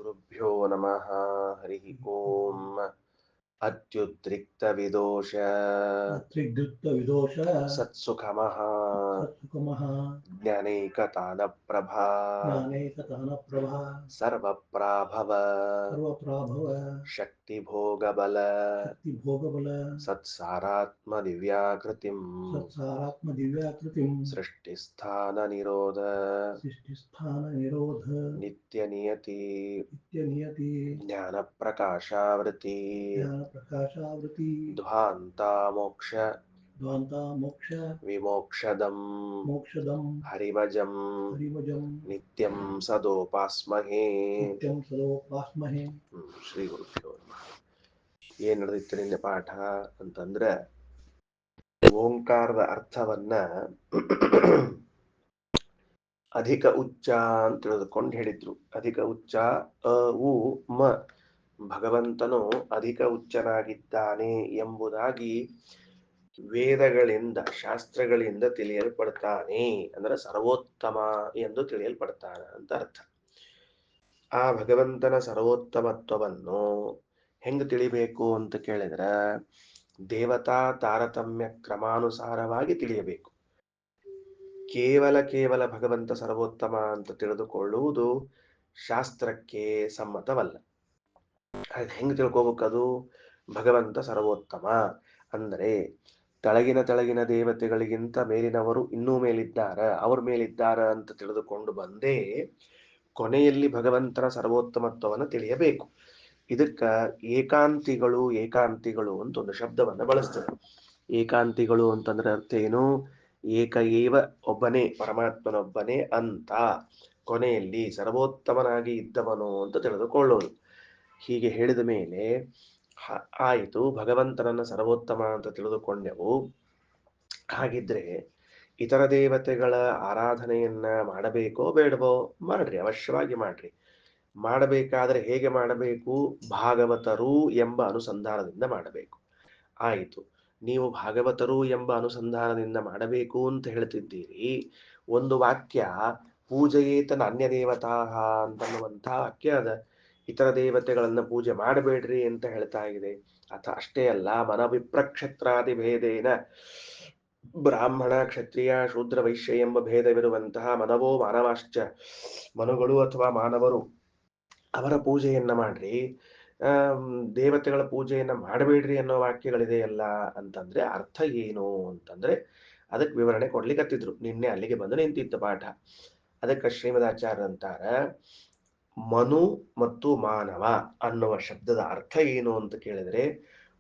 श्रीगुरुभ्यो नमः। हरिः ओम्। अत्युद्रिक्तविदोष सत्सुखमः ज्ञानैकतानप्रभा सर्वप्राभव शक्तिभोगबल सत्सारात्मदिव्याकृतिं सृष्टिस्थाननिरोध नित्यनियति ज्ञानप्रकाशावृत्ति ध्वान्ता मोक्ष विमोक्षदं हरिभजं नित्यं सदोपास्महे. ಶ್ರೀ ಗುರುಭ್ಯೋ ನಮಃ. ಏನ್ ನಡೆದಿತ್ತು ನಿನ್ನೆ ಪಾಠ ಅಂತಂದ್ರೆ ಓಂಕಾರದ ಅರ್ಥವನ್ನ ಅಧಿಕ ಉಚ್ಚ ಅಂತ ತಿಳಿದುಕೊಂಡು ಹೇಳಿದ್ರು. ಅಧಿಕ ಉಚ್ಚ ಅ ಉ ಮ, ಭಗವಂತನು ಅಧಿಕ ಉಚ್ಚನಾಗಿದ್ದಾನೆ ಎಂಬುದಾಗಿ ವೇದಗಳಿಂದ ಶಾಸ್ತ್ರಗಳಿಂದ ತಿಳಿಯಲ್ಪಡ್ತಾನೆ, ಅಂದ್ರೆ ಸರ್ವೋತ್ತಮ ಎಂದು ತಿಳಿಯಲ್ಪಡ್ತಾನ ಅಂತ ಅರ್ಥ. ಆ ಭಗವಂತನ ಸರ್ವೋತ್ತಮತ್ವವನ್ನು ಹೆಂಗ್ ತಿಳಿಬೇಕು ಅಂತ ಕೇಳಿದ್ರೆ ದೇವತಾ ತಾರತಮ್ಯ ಕ್ರಮಾನುಸಾರವಾಗಿ ತಿಳಿಯಬೇಕು. ಕೇವಲ ಭಗವಂತ ಸರ್ವೋತ್ತಮ ಅಂತ ತಿಳಿದುಕೊಳ್ಳುವುದು ಶಾಸ್ತ್ರಕ್ಕೆ ಸಮ್ಮತವಲ್ಲ. ಅದು ಹೆಂಗ್ ತಿಳ್ಕೋಬೇಕದು? ಭಗವಂತ ಸರ್ವೋತ್ತಮ ಅಂದ್ರೆ ತಳಗಿನ ದೇವತೆಗಳಿಗಿಂತ ಮೇಲಿನವರು ಇನ್ನೂ ಮೇಲಿದ್ದಾರ, ಅವ್ರ ಮೇಲಿದ್ದಾರ ಅಂತ ತಿಳಿದುಕೊಂಡು ಬಂದೇ ಕೊನೆಯಲ್ಲಿ ಭಗವಂತನ ಸರ್ವೋತ್ತಮತ್ವವನ್ನು ತಿಳಿಯಬೇಕು. ಇದಕ್ಕ ಏಕಾಂತಿಗಳು ಅಂತ ಒಂದು ಶಬ್ದವನ್ನ ಬಳಸ್ತದೆ. ಏಕಾಂತಿಗಳು ಅಂತಂದ್ರೆ ಅರ್ಥ ಏನು? ಏಕ ಏವ, ಒಬ್ಬನೇ, ಪರಮಾತ್ಮನೊಬ್ಬನೇ ಅಂತ ಕೊನೆಯಲ್ಲಿ ಸರ್ವೋತ್ತಮನಾಗಿ ಇದ್ದವನು ಅಂತ ತಿಳಿದುಕೊಳ್ಳೋದು. ಹೀಗೆ ಹೇಳಿದ ಮೇಲೆ ಆಯಿತು, ಭಗವಂತನನ್ನ ಸರ್ವೋತ್ತಮ ಅಂತ ತಿಳಿದುಕೊಂಡೆವು. ಹಾಗಿದ್ರೆ ಇತರ ದೇವತೆಗಳ ಆರಾಧನೆಯನ್ನ ಮಾಡಬೇಕೋ ಬೇಡವೋ? ಮಾಡ್ರಿ, ಅವಶ್ಯವಾಗಿ ಮಾಡ್ರಿ. ಮಾಡಬೇಕಾದ್ರೆ ಹೇಗೆ ಮಾಡಬೇಕು? ಭಾಗವತರು ಎಂಬ ಅನುಸಂಧಾನದಿಂದ ಮಾಡಬೇಕು. ಆಯಿತು, ನೀವು ಭಾಗವತರು ಎಂಬ ಅನುಸಂಧಾನದಿಂದ ಮಾಡಬೇಕು ಅಂತ ಹೇಳ್ತಿದ್ದೀರಿ. ಒಂದು ವಾಕ್ಯ ಪೂಜೆಯೇತನ ಅನ್ಯ ದೇವತಾ ಅಂತನ್ನುವಂಥ ವಾಕ್ಯ ಅದ. ಇತರ ದೇವತೆಗಳನ್ನ ಪೂಜೆ ಮಾಡಬೇಡ್ರಿ ಅಂತ ಹೇಳ್ತಾ ಇದೆ. ಅಷ್ಟೇ ಅಲ್ಲ, ಮನವಿಪ್ರಕ್ಷತ್ರಾದಿ ಭೇದೇನ ಬ್ರಾಹ್ಮಣ ಕ್ಷತ್ರಿಯ ಶೂದ್ರ ವೈಶ್ಯ ಎಂಬ ಭೇದವಿರುವಂತಹ ಮನವೋ ಮಾನವಾಶ್ಚ, ಮನುಗಳು ಅಥವಾ ಮಾನವರು ಅವರ ಪೂಜೆಯನ್ನ ಮಾಡ್ರಿ, ದೇವತೆಗಳ ಪೂಜೆಯನ್ನ ಮಾಡಬೇಡ್ರಿ ಅನ್ನೋ ವಾಕ್ಯಗಳಿದೆಯಲ್ಲ ಅಂತಂದ್ರೆ ಅರ್ಥ ಏನು ಅಂತಂದ್ರೆ ಅದಕ್ಕೆ ವಿವರಣೆ ಕೊಡ್ಲಿಕ್ಕತ್ತಿದ್ರು. ನಿನ್ನೆ ಅಲ್ಲಿಗೆ ಬಂದು ನಿಂತಿತ್ತು ಪಾಠ. ಅದಕ್ಕೆ ಶ್ರೀಮದಾಚಾರ್ಯ ಅಂತಾರ, ಮನು ಮತ್ತು ಮಾನವ ಅನ್ನುವ ಶಬ್ದದ ಅರ್ಥ ಏನು ಅಂತ ಕೇಳಿದ್ರೆ,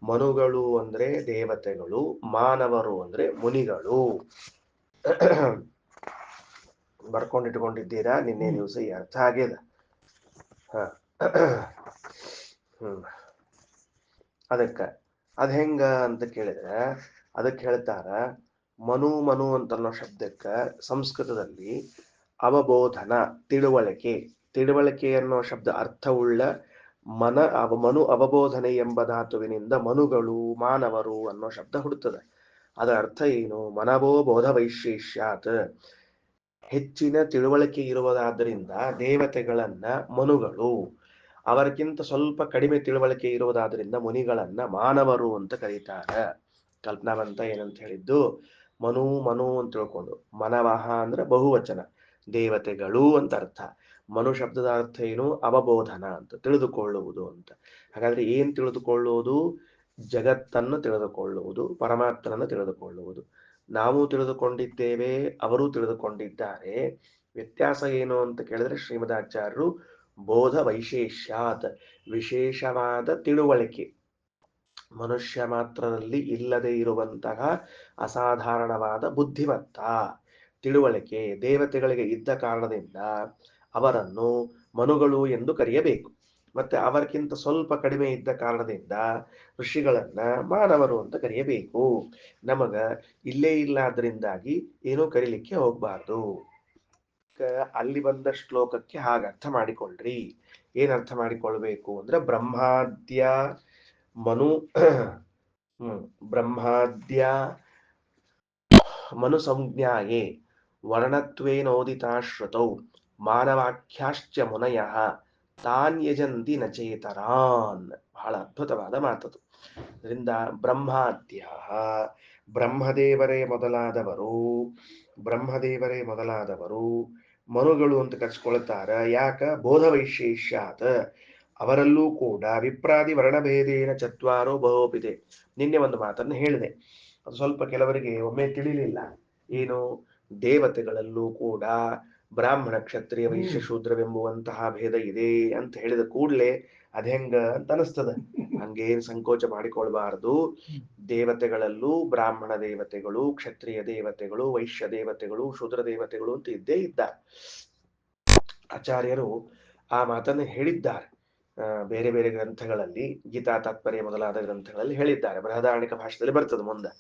ಮನುಗಳು ಅಂದ್ರೆ ದೇವತೆಗಳು, ಮಾನವರು ಅಂದ್ರೆ ಮುನಿಗಳು. ಬರ್ಕೊಂಡಿಟ್ಕೊಂಡಿದ್ದೀರಾ? ನಿನ್ನೆ ದಿವಸ ಈ ಅರ್ಥ ಆಗ್ಯದ. ಅದ್ ಹೆಂಗ ಅಂತ ಕೇಳಿದ್ರೆ ಅದಕ್ಕೆ ಹೇಳ್ತಾರ, ಮನು ಅಂತನ್ನೋ ಶಬ್ದಕ್ಕ ಸಂಸ್ಕೃತದಲ್ಲಿ ಅವಬೋಧನ, ತಿಳುವಳಿಕೆ ಅನ್ನೋ ಶಬ್ದ ಅರ್ಥವುಳ್ಳ ಮನು ಅವಬೋಧನೆ ಎಂಬ ಧಾತುವಿನಿಂದ ಮನುಗಳು ಮಾನವರು ಅನ್ನೋ ಶಬ್ದ ಹುಡುತ್ತದೆ. ಅದರ ಅರ್ಥ ಏನು? ಮನವೋ ಬೋಧ ವೈಶೇಷ್ಯಾತ್, ಹೆಚ್ಚಿನ ತಿಳುವಳಿಕೆ ಇರುವುದಾದ್ದರಿಂದ ದೇವತೆಗಳನ್ನ ಮನುಗಳು, ಅವರಿಗಿಂತ ಸ್ವಲ್ಪ ಕಡಿಮೆ ತಿಳುವಳಿಕೆ ಇರುವುದಾದ್ರಿಂದ ಮುನಿಗಳನ್ನ ಮಾನವರು ಅಂತ ಕರೀತಾರೆ. ಕಲ್ಪನಾವಂತ ಏನಂತ ಹೇಳಿದ್ದು? ಮನು ಅಂತ ತಿಳ್ಕೊಂಡು, ಮನವಹ ಅಂದ್ರೆ ಬಹುವಚನ, ದೇವತೆಗಳು ಅಂತ ಅರ್ಥ. ಮನು ಶಬ್ದದ ಅರ್ಥ ಏನು? ಅವಬೋಧನ ಅಂತ, ತಿಳಿದುಕೊಳ್ಳುವುದು ಅಂತ. ಹಾಗಾದ್ರೆ ಏನ್ ತಿಳಿದುಕೊಳ್ಳುವುದು? ಜಗತ್ತನ್ನು ತಿಳಿದುಕೊಳ್ಳುವುದು, ಪರಮಾತ್ಮನನ್ನು ತಿಳಿದುಕೊಳ್ಳುವುದು. ನಾವು ತಿಳಿದುಕೊಂಡಿದ್ದೇವೆ, ಅವರು ತಿಳಿದುಕೊಂಡಿದ್ದಾರೆ. ವ್ಯತ್ಯಾಸ ಏನು ಅಂತ ಕೇಳಿದ್ರೆ ಶ್ರೀಮದಾಚಾರ್ಯರು ಬೋಧ ವೈಶೇಷ್ಯಾತ್, ವಿಶೇಷವಾದ ತಿಳುವಳಿಕೆ, ಮನುಷ್ಯ ಮಾತ್ರದಲ್ಲಿ ಇಲ್ಲದೆ ಇರುವಂತಹ ಅಸಾಧಾರಣವಾದ ಬುದ್ಧಿಮತ್ತ ತಿಳುವಳಿಕೆ ದೇವತೆಗಳಿಗೆ ಇದ್ದ ಕಾರಣದಿಂದ ಅವರನ್ನು ಮನುಗಳು ಎಂದು ಕರೆಯಬೇಕು. ಮತ್ತೆ ಅವರಿಗಿಂತ ಸ್ವಲ್ಪ ಕಡಿಮೆ ಇದ್ದ ಕಾರಣದಿಂದ ಋಷಿಗಳನ್ನ ಮಾನವರು ಅಂತ ಕರೆಯಬೇಕು. ನಮಗ ಇಲ್ಲೇ ಇಲ್ಲ, ಅದರಿಂದಾಗಿ ಏನೂ ಕರೀಲಿಕ್ಕೆ ಹೋಗ್ಬಾರ್ದು. ಅಲ್ಲಿ ಬಂದ ಶ್ಲೋಕಕ್ಕೆ ಹಾಗೆ ಅರ್ಥ ಮಾಡಿಕೊಳ್ಳ್ರಿ. ಏನ್ ಅರ್ಥ ಮಾಡಿಕೊಳ್ಬೇಕು ಅಂದ್ರೆ, ಬ್ರಹ್ಮಾದ್ಯ ಮನು ಸಂಜ್ಞಾಯೇ ವರ್ಣತ್ವೇನೋದಿತಾ ಶ್ರುತೌ ಮಾನವಾಖ್ಯಾಶ್ಚ ಮುನಯಃ ತಾನ್ ಯಜಂತಿ ನಚೇತರಾನ್. ಬಹಳ ಅದ್ಭುತವಾದ ಮಾತದು. ಅದರಿಂದ ಬ್ರಹ್ಮಾದ್ಯ, ಬ್ರಹ್ಮದೇವರೇ ಮೊದಲಾದವರು ಮನುಗಳು ಅಂತ ಕರ್ಸ್ಕೊಳ್ತಾರ. ಯಾಕ? ಬೋಧ ವೈಶೇಷ್ಯಾತ್, ಅವರಲ್ಲೂ ಕೂಡ ವಿಪ್ರಾದಿ ವರ್ಣಭೇದೇನ ಚತ್ವಾರೋ ಬಹುಪಿದೆ. ನಿನ್ನೆ ಒಂದು ಮಾತನ್ನು ಹೇಳಿದೆ, ಅದು ಸ್ವಲ್ಪ ಕೆಲವರಿಗೆ ಒಮ್ಮೆ ತಿಳಿಲಿಲ್ಲ. ಏನು? ದೇವತೆಗಳಲ್ಲೂ ಕೂಡ ಬ್ರಾಹ್ಮಣ ಕ್ಷತ್ರಿಯ ವೈಶ್ಯ ಶೂದ್ರವೆಂಬುವಂತಹ ಭೇದ ಇದೆ ಅಂತ ಹೇಳಿದ ಕೂಡಲೇ ಅದೆಂಗ ಅಂತ ಅನಿಸ್ತದ. ಹಂಗೇನ್ ಸಂಕೋಚ ಮಾಡಿಕೊಳ್ಬಾರ್ದು. ದೇವತೆಗಳಲ್ಲೂ ಬ್ರಾಹ್ಮಣ ದೇವತೆಗಳು, ಕ್ಷತ್ರಿಯ ದೇವತೆಗಳು, ವೈಶ್ಯ ದೇವತೆಗಳು, ಶೂದ್ರ ದೇವತೆಗಳು ಅಂತ ಇದ್ದೇ ಇದ್ದಾರೆ. ಆಚಾರ್ಯರು ಆ ಮಾತನ್ನು ಹೇಳಿದ್ದಾರೆ. ಬೇರೆ ಬೇರೆ ಗ್ರಂಥಗಳಲ್ಲಿ, ಗೀತಾ ತಾತ್ಪರ್ಯ ಮೊದಲಾದ ಗ್ರಂಥಗಳಲ್ಲಿ ಹೇಳಿದ್ದಾರೆ. ಬೃಹದಾರಣಿಕ ಭಾಷೆಯಲ್ಲಿ ಬರ್ತದೆ ಮುಂದೆ.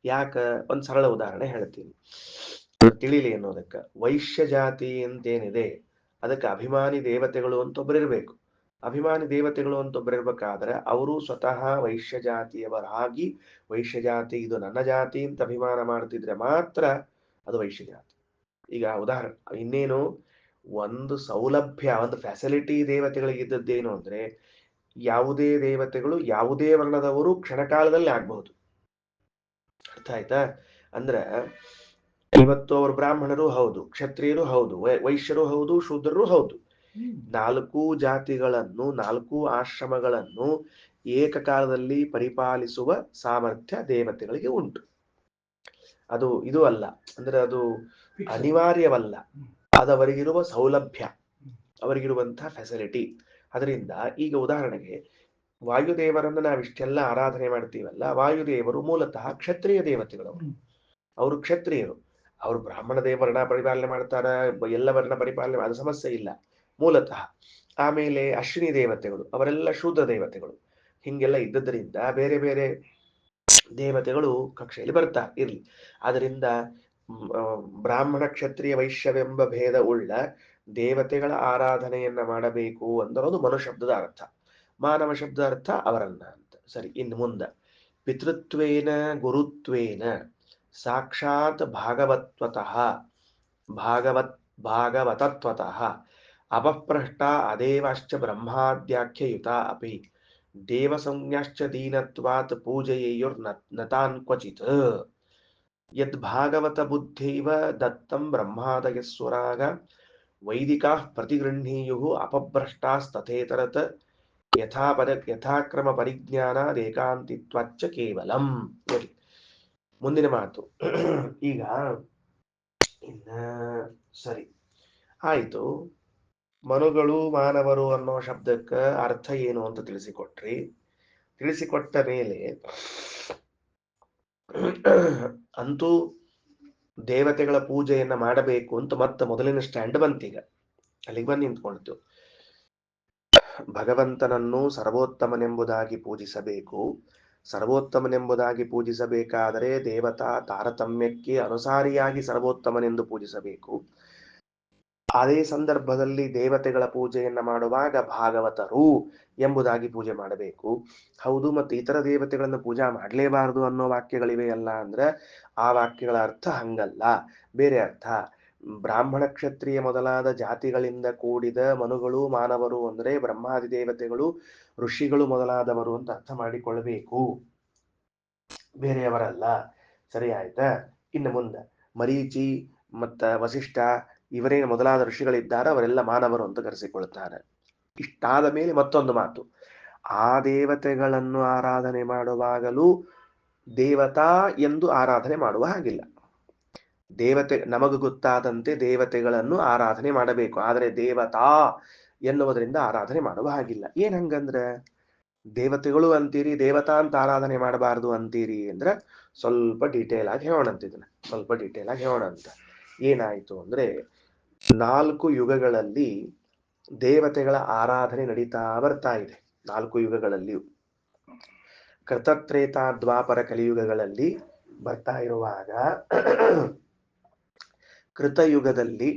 ಯಾಕ? ಒಂದು ಸರಳ ಉದಾಹರಣೆ ಹೇಳ್ತೀನಿ ತಿಳಿಲಿ ಅನ್ನೋದಕ್ಕೆ. ವೈಶ್ಯ ಜಾತಿ ಅಂತೇನಿದೆ, ಅದಕ್ಕೆ ಅಭಿಮಾನಿ ದೇವತೆಗಳು ಅಂತ ಒಬ್ಬರಿರ್ಬೇಕು. ಅಭಿಮಾನಿ ದೇವತೆಗಳು ಅಂತ ಒಬ್ಬರಿರ್ಬೇಕಾದ್ರೆ ಅವರು ಸ್ವತಃ ವೈಶ್ಯ ಜಾತಿಯವರಾಗಿ ವೈಶ್ಯ ಜಾತಿ ಇದು ನನ್ನ ಜಾತಿ ಅಂತ ಅಭಿಮಾನ ಮಾಡ್ತಿದ್ರೆ ಮಾತ್ರ ಅದು ವೈಶ್ಯ ಜಾತಿ. ಈಗ ಉದಾಹರಣೆ ಇನ್ನೇನು, ಒಂದು ಸೌಲಭ್ಯ, ಒಂದು ಫ್ಯಾಸಿಲಿಟಿ ದೇವತೆಗಳಿಗೆ ಇದ್ದದ್ದೇನು ಅಂದ್ರೆ, ಯಾವುದೇ ದೇವತೆಗಳು ಯಾವುದೇ ವರ್ಣದವರು ಕ್ಷಣಕಾಲದಲ್ಲಿ ಆಗ್ಬಹುದು. ಅರ್ಥ ಆಯ್ತಾ? ಅಂದ್ರೆ ಇವತ್ತು ಅವರು ಬ್ರಾಹ್ಮಣರು ಹೌದು, ಕ್ಷತ್ರಿಯರು ಹೌದು, ವೈಶ್ಯರು ಹೌದು, ಶೂದ್ರರು ಹೌದು. 4 ಜಾತಿಗಳನ್ನು, 4 ಆಶ್ರಮಗಳನ್ನು ಏಕಕಾಲದಲ್ಲಿ ಪರಿಪಾಲಿಸುವ ಸಾಮರ್ಥ್ಯ ದೇವತೆಗಳಿಗೆ ಉಂಟು. ಅದು ಇದು ಅಲ್ಲ, ಅಂದ್ರೆ ಅದು ಅನಿವಾರ್ಯವಲ್ಲ, ಅದವರಿಗಿರುವ ಸೌಲಭ್ಯ, ಅವರಿಗಿರುವಂತಹ ಫೆಸಿಲಿಟಿ. ಅದರಿಂದ ಈಗ ಉದಾಹರಣೆಗೆ ವಾಯುದೇವರನ್ನು ನಾವಿಷ್ಟೆಲ್ಲ ಆರಾಧನೆ ಮಾಡ್ತೀವಲ್ಲ, ವಾಯುದೇವರು ಮೂಲತಃ ಕ್ಷತ್ರಿಯ ದೇವತೆಗಳವರು. ಅವರು ಕ್ಷತ್ರಿಯರು, ಅವರು ಬ್ರಾಹ್ಮಣ ದೇವರನ್ನ ಪರಿಪಾಲನೆ ಮಾಡ್ತಾರ, ಎಲ್ಲವರನ್ನ ಪರಿಪಾಲನೆ, ಅದು ಸಮಸ್ಯೆ ಇಲ್ಲ ಮೂಲತಃ. ಆಮೇಲೆ ಅಶ್ವಿನಿ ದೇವತೆಗಳು ಅವರೆಲ್ಲ ಶೂದ್ರ ದೇವತೆಗಳು. ಹಿಂಗೆಲ್ಲ ಇದ್ದದ್ರಿಂದ ಬೇರೆ ಬೇರೆ ದೇವತೆಗಳು ಕಕ್ಷೆಯಲ್ಲಿ ಬರ್ತಾ ಇರ್ಲಿ. ಅದರಿಂದ ಬ್ರಾಹ್ಮಣ ಕ್ಷತ್ರಿಯ ವೈಶ್ಯವೆಂಬ ಭೇದ ಉಳ್ಳ ದೇವತೆಗಳ ಆರಾಧನೆಯನ್ನ ಮಾಡಬೇಕು ಅನ್ನೋದು ಮನು ಶಬ್ದದ ಅರ್ಥ. ಮಾನವ ಶಬ್ದದ ಅರ್ಥ ಅವರನ್ನ ಅಂತ. ಸರಿ, ಇನ್ನು ಮುಂದೆ ಪಿತೃತ್ವೇನ ಗುರುತ್ವೇನ ಸಾಕ್ಷಾತ್ ಭಾಗವತತ್ವತಃ ಅಪಪ್ರಷ್ಟ ಅದೇವಾಶ್ಚ ಬ್ರಹ್ಮಾದ್ಯಾಖ್ಯಯುತ ಅಪಿ ದೇವಸಂಜ್ಞಶ್ಚ ದೀನತ್ವಾತ್ ಪೂಜಯೇಯುರ್ ನತಾನ್ ಕ್ವಚಿತ್ ಯದ್ಭಾಗವತ ಬುದ್ಧೈವ ದತ್ತಂ ಬ್ರಹ್ಮಾದಯಸ್ವರಾಗ ವೈದಿಕಾಃ ಪ್ರತಿಗೃಹ್ಣೀಯುಃ ಅಪಭ್ರಷ್ಟಾಸ್ತಥೇತರತ್ ಯಥಾಕ್ರಮ ಪರಿಜ್ಞಾನಾದೇಕಾಂತಿತ್ವಾಚ್ಚ ಕೇವಲಂ. ಮುಂದಿನ ಮಾತು. ಈಗ ಇನ್ನ ಸರಿ ಆಯ್ತು, ಮನುಗಳು ಮಾನವರು ಅನ್ನೋ ಶಬ್ದಕ್ಕೆ ಅರ್ಥ ಏನು ಅಂತ ತಿಳಿಸಿಕೊಟ್ಟ ಮೇಲೆ ಅಂತೂ ದೇವತೆಗಳ ಪೂಜೆಯನ್ನ ಮಾಡಬೇಕು ಅಂತ ಮತ್ತೆ ಮೊದಲಿನ ಸ್ಟ್ಯಾಂಡ್ ಬಂತೀಗ. ಅಲ್ಲಿಗೆ ಬಂದು ನಿಂತ್ಕೊಳ್ತು. ಭಗವಂತನನ್ನು ಸರ್ವೋತ್ತಮನೆಂಬುದಾಗಿ ಪೂಜಿಸಬೇಕು. ಸರ್ವೋತ್ತಮನೆಂಬುದಾಗಿ ಪೂಜಿಸಬೇಕಾದರೆ ದೇವತಾ ತಾರತಮ್ಯಕ್ಕೆ ಅನುಸಾರಿಯಾಗಿ ಸರ್ವೋತ್ತಮನೆಂದು ಪೂಜಿಸಬೇಕು. ಅದೇ ಸಂದರ್ಭದಲ್ಲಿ ದೇವತೆಗಳ ಪೂಜೆಯನ್ನ ಮಾಡುವಾಗ ಭಾಗವತರು ಎಂಬುದಾಗಿ ಪೂಜೆ ಮಾಡಬೇಕು. ಹೌದು, ಮತ್ತೆ ಇತರ ದೇವತೆಗಳನ್ನು ಪೂಜಾ ಮಾಡಲೇಬಾರದು ಅನ್ನೋ ವಾಕ್ಯಗಳಿವೆ ಅಲ್ಲ ಅಂದ್ರೆ ಆ ವಾಕ್ಯಗಳ ಅರ್ಥ ಹಂಗಲ್ಲ, ಬೇರೆ ಅರ್ಥ. ಬ್ರಾಹ್ಮಣ ಕ್ಷತ್ರಿಯ ಮೊದಲಾದ ಜಾತಿಗಳಿಂದ ಕೂಡಿದ ಮನುಗಳು ಮಾನವರು ಅಂದ್ರೆ ಬ್ರಹ್ಮಾದಿ ದೇವತೆಗಳು ಋಷಿಗಳು ಮೊದಲಾದವರು ಅಂತ ಅರ್ಥ ಮಾಡಿಕೊಳ್ಳಬೇಕು, ಬೇರೆಯವರಲ್ಲ. ಸರಿ ಆಯ್ತಾ? ಇನ್ನು ಮುಂದೆ ಮರೀಚಿ ಮತ್ತ ವಸಿಷ್ಠ ಇವರೇನು ಮೊದಲಾದ ಋಷಿಗಳಿದ್ದಾರೆ, ಅವರೆಲ್ಲ ಮಾನವರು ಅಂತ ಕರೆಸಿಕೊಳ್ತಾರೆ. ಇಷ್ಟಾದ ಮೇಲೆ ಮತ್ತೊಂದು ಮಾತು, ಆ ದೇವತೆಗಳನ್ನು ಆರಾಧನೆ ಮಾಡುವಾಗಲೂ ದೇವತಾ ಎಂದು ಆರಾಧನೆ ಮಾಡುವ ಹಾಗಿಲ್ಲ. ದೇವತೆ ನಮಗೂ ಗೊತ್ತಾದಂತೆ ದೇವತೆಗಳನ್ನು ಆರಾಧನೆ ಮಾಡಬೇಕು, ಆದರೆ ದೇವತಾ ಎನ್ನುವುದರಿಂದ ಆರಾಧನೆ ಮಾಡುವ ಹಾಗಿಲ್ಲ. ಏನ್ ಹಂಗಂದ್ರೆ ದೇವತೆಗಳು ಅಂತೀರಿ, ದೇವತಾ ಅಂತ ಆರಾಧನೆ ಮಾಡಬಾರದು ಅಂತೀರಿ ಅಂದ್ರೆ ಸ್ವಲ್ಪ ಡೀಟೇಲ್ ಆಗಿ ಹೇಳೋಣ ಅಂತ. ಇದನ್ನ ಸ್ವಲ್ಪ ಡೀಟೇಲ್ ಆಗಿ ಹೇಳೋಣ ಅಂತ. ಏನಾಯ್ತು ಅಂದ್ರೆ 4 ಯುಗಗಳಲ್ಲಿ ದೇವತೆಗಳ ಆರಾಧನೆ ನಡೀತಾ ಬರ್ತಾ ಇದೆ. 4 ಯುಗಗಳಲ್ಲಿಯೂ ಕೃತತ್ರೇತ ದ್ವಾಪರ ಕಲಿಯುಗಗಳಲ್ಲಿ ಬರ್ತಾ ಇರುವಾಗ ಕೃತಯುಗದಲ್ಲಿ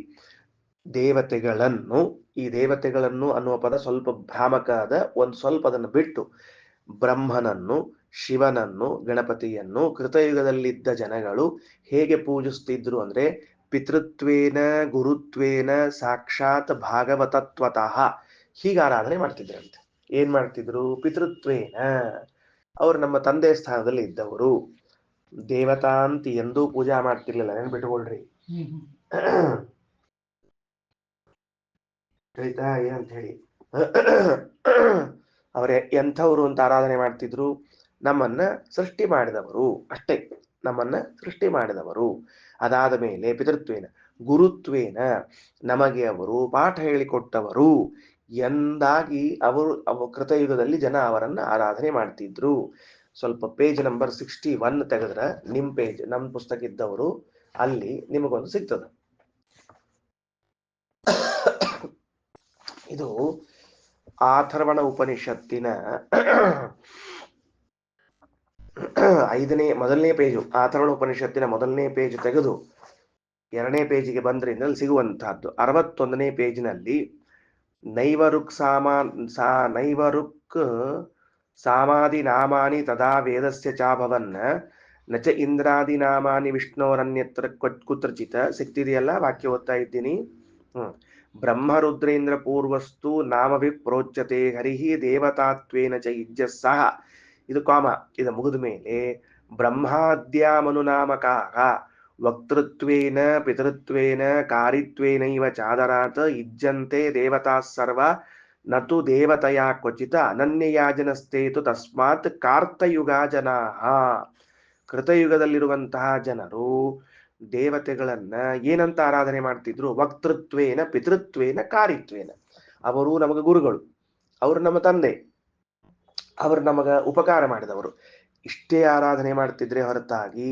ದೇವತೆಗಳನ್ನು, ಈ ದೇವತೆಗಳನ್ನು ಅನ್ನುವ ಪದ ಸ್ವಲ್ಪ ಭ್ರಾಮಕವಾದ, ಒಂದು ಸ್ವಲ್ಪ ಅದನ್ನು ಬಿಟ್ಟು ಬ್ರಹ್ಮನನ್ನು, ಶಿವನನ್ನು, ಗಣಪತಿಯನ್ನು ಕೃತಯುಗದಲ್ಲಿದ್ದ ಜನಗಳು ಹೇಗೆ ಪೂಜಿಸ್ತಿದ್ರು ಅಂದ್ರೆ ಪಿತೃತ್ವೇನ ಗುರುತ್ವೇನ ಸಾಕ್ಷಾತ್ ಭಾಗವತತ್ವತಃ ಹೀಗೆ ಆರಾಧನೆ ಮಾಡ್ತಿದ್ರಂತೆ. ಏನ್ ಮಾಡ್ತಿದ್ರು? ಪಿತೃತ್ವೇನ, ಅವರು ನಮ್ಮ ತಂದೆ ಸ್ಥಾನದಲ್ಲಿ ಇದ್ದವರು. ದೇವತಾ ಅಂತ ಎಂದೂ ಪೂಜಾ ಮಾಡ್ತಿರ್ಲಿಲ್ಲ, ನೆನ್ಪಿಟ್ಕೊಳ್ರಿ. ತಿಳಿತಾ ಏನಂತ ಹೇಳಿ. ಅವರೇ ಎಂಥವ್ರು ಅಂತ ಆರಾಧನೆ ಮಾಡ್ತಿದ್ರು? ನಮ್ಮನ್ನ ಸೃಷ್ಟಿ ಮಾಡಿದವರು, ಅಷ್ಟೇ. ನಮ್ಮನ್ನ ಸೃಷ್ಟಿ ಮಾಡಿದವರು. ಅದಾದ ಮೇಲೆ ಪಿತೃತ್ವೇನ, ಗುರುತ್ವೇನ, ನಮಗೆ ಅವರು ಪಾಠ ಹೇಳಿಕೊಟ್ಟವರು ಎಂದಾಗಿ ಅವರು ಕೃತಯುಗದಲ್ಲಿ ಜನ ಅವರನ್ನ ಆರಾಧನೆ ಮಾಡ್ತಿದ್ರು. ಸ್ವಲ್ಪ ಪೇಜ್ ನಂಬರ್ 61 ತೆಗೆದ್ರ, ನಿಮ್ ಪೇಜ್, ನಮ್ ಪುಸ್ತಕ ಇದ್ದವರು ಅಲ್ಲಿ ನಿಮಗೊಂದು ಸಿಗ್ತದ. ಇದು ಅಥರ್ವಣ ಉಪನಿಷತ್ತಿನ ಮೊದಲನೇ ಪೇಜು. ಅಥರ್ವಣ ಉಪನಿಷತ್ತಿನ ಮೊದಲನೇ ಪೇಜ್ ತೆಗೆದು 2ನೇ ಪೇಜಿಗೆ ಬಂದ್ರಿಂದ ಅಲ್ಲಿ ಸಿಗುವಂತಹದ್ದು 61ನೇ ಪೇಜಿನಲ್ಲಿ ನೈವರುಕ್ ಸಾಮಾದಿ ನಾಮಾನಿ ತದಾ ವೇದಸ್ಯ ಚಾಭವನ್ನ ನಚ ಇಂದ್ರಾದಿ ನಾಮಾನಿ ವಿಷ್ಣೋರನ್ಯತ್ರ ಕುತ್ರಚಿತ. ಸಿಗ್ತಿದೆಯಲ್ಲ? ವಾಕ್ಯ ಓದ್ತಾ ಇದ್ದೀನಿ. ಬ್ರಹ್ಮರುದ್ರೇಂದ್ರ ಪೂರ್ವಸ್ತು ನಾಮವಿ ಪ್ರೋಚ್ಯತೆ ಹರಿಹಿ ದೇವತಾತ್ವೇನ ಚ ಇಜ್ಜ ಸಹ. ಇದು ಕಾಮ. ಇದು ಮುಗಿದ ಮೇಲೆ ಬ್ರಹ್ಮಾದ್ಯಾಮನುನಾಮಕಾಹ ವಕ್ತೃತ್ವೇನ ಪಿತೃತ್ವೇನ ಕಾರಿತ್ವೇನೈವ ಚಾದರಾತ್ ಇಜ್ಜಂತೆ ದೇವತಾ ಸರ್ವ ನತು ದೇವತೆಯ ಕ್ವಚಿತ ಅನನ್ಯಯಾಜನಸ್ತೇತು ತಸ್ಮಾತ್ ಕಾರ್ತಯುಗ ಜನಾಃ. ಕೃತಯುಗದಲ್ಲಿರುವಂತಹ ಜನರು ದೇವತೆಗಳನ್ನ ಏನಂತ ಆರಾಧನೆ ಮಾಡ್ತಿದ್ರು? ವಕ್ತೃತ್ವೇನ ಪಿತೃತ್ವೇನ ಕಾರಿತ್ವೇನ. ಅವರು ನಮಗೆ ಗುರುಗಳು, ಅವರು ನಮ್ಮ ತಂದೆ, ಅವರು ನಮಗ ಉಪಕಾರ ಮಾಡಿದವರು. ಇಷ್ಟೇ ಆರಾಧನೆ ಮಾಡ್ತಿದ್ರೆ ಹೊರತಾಗಿ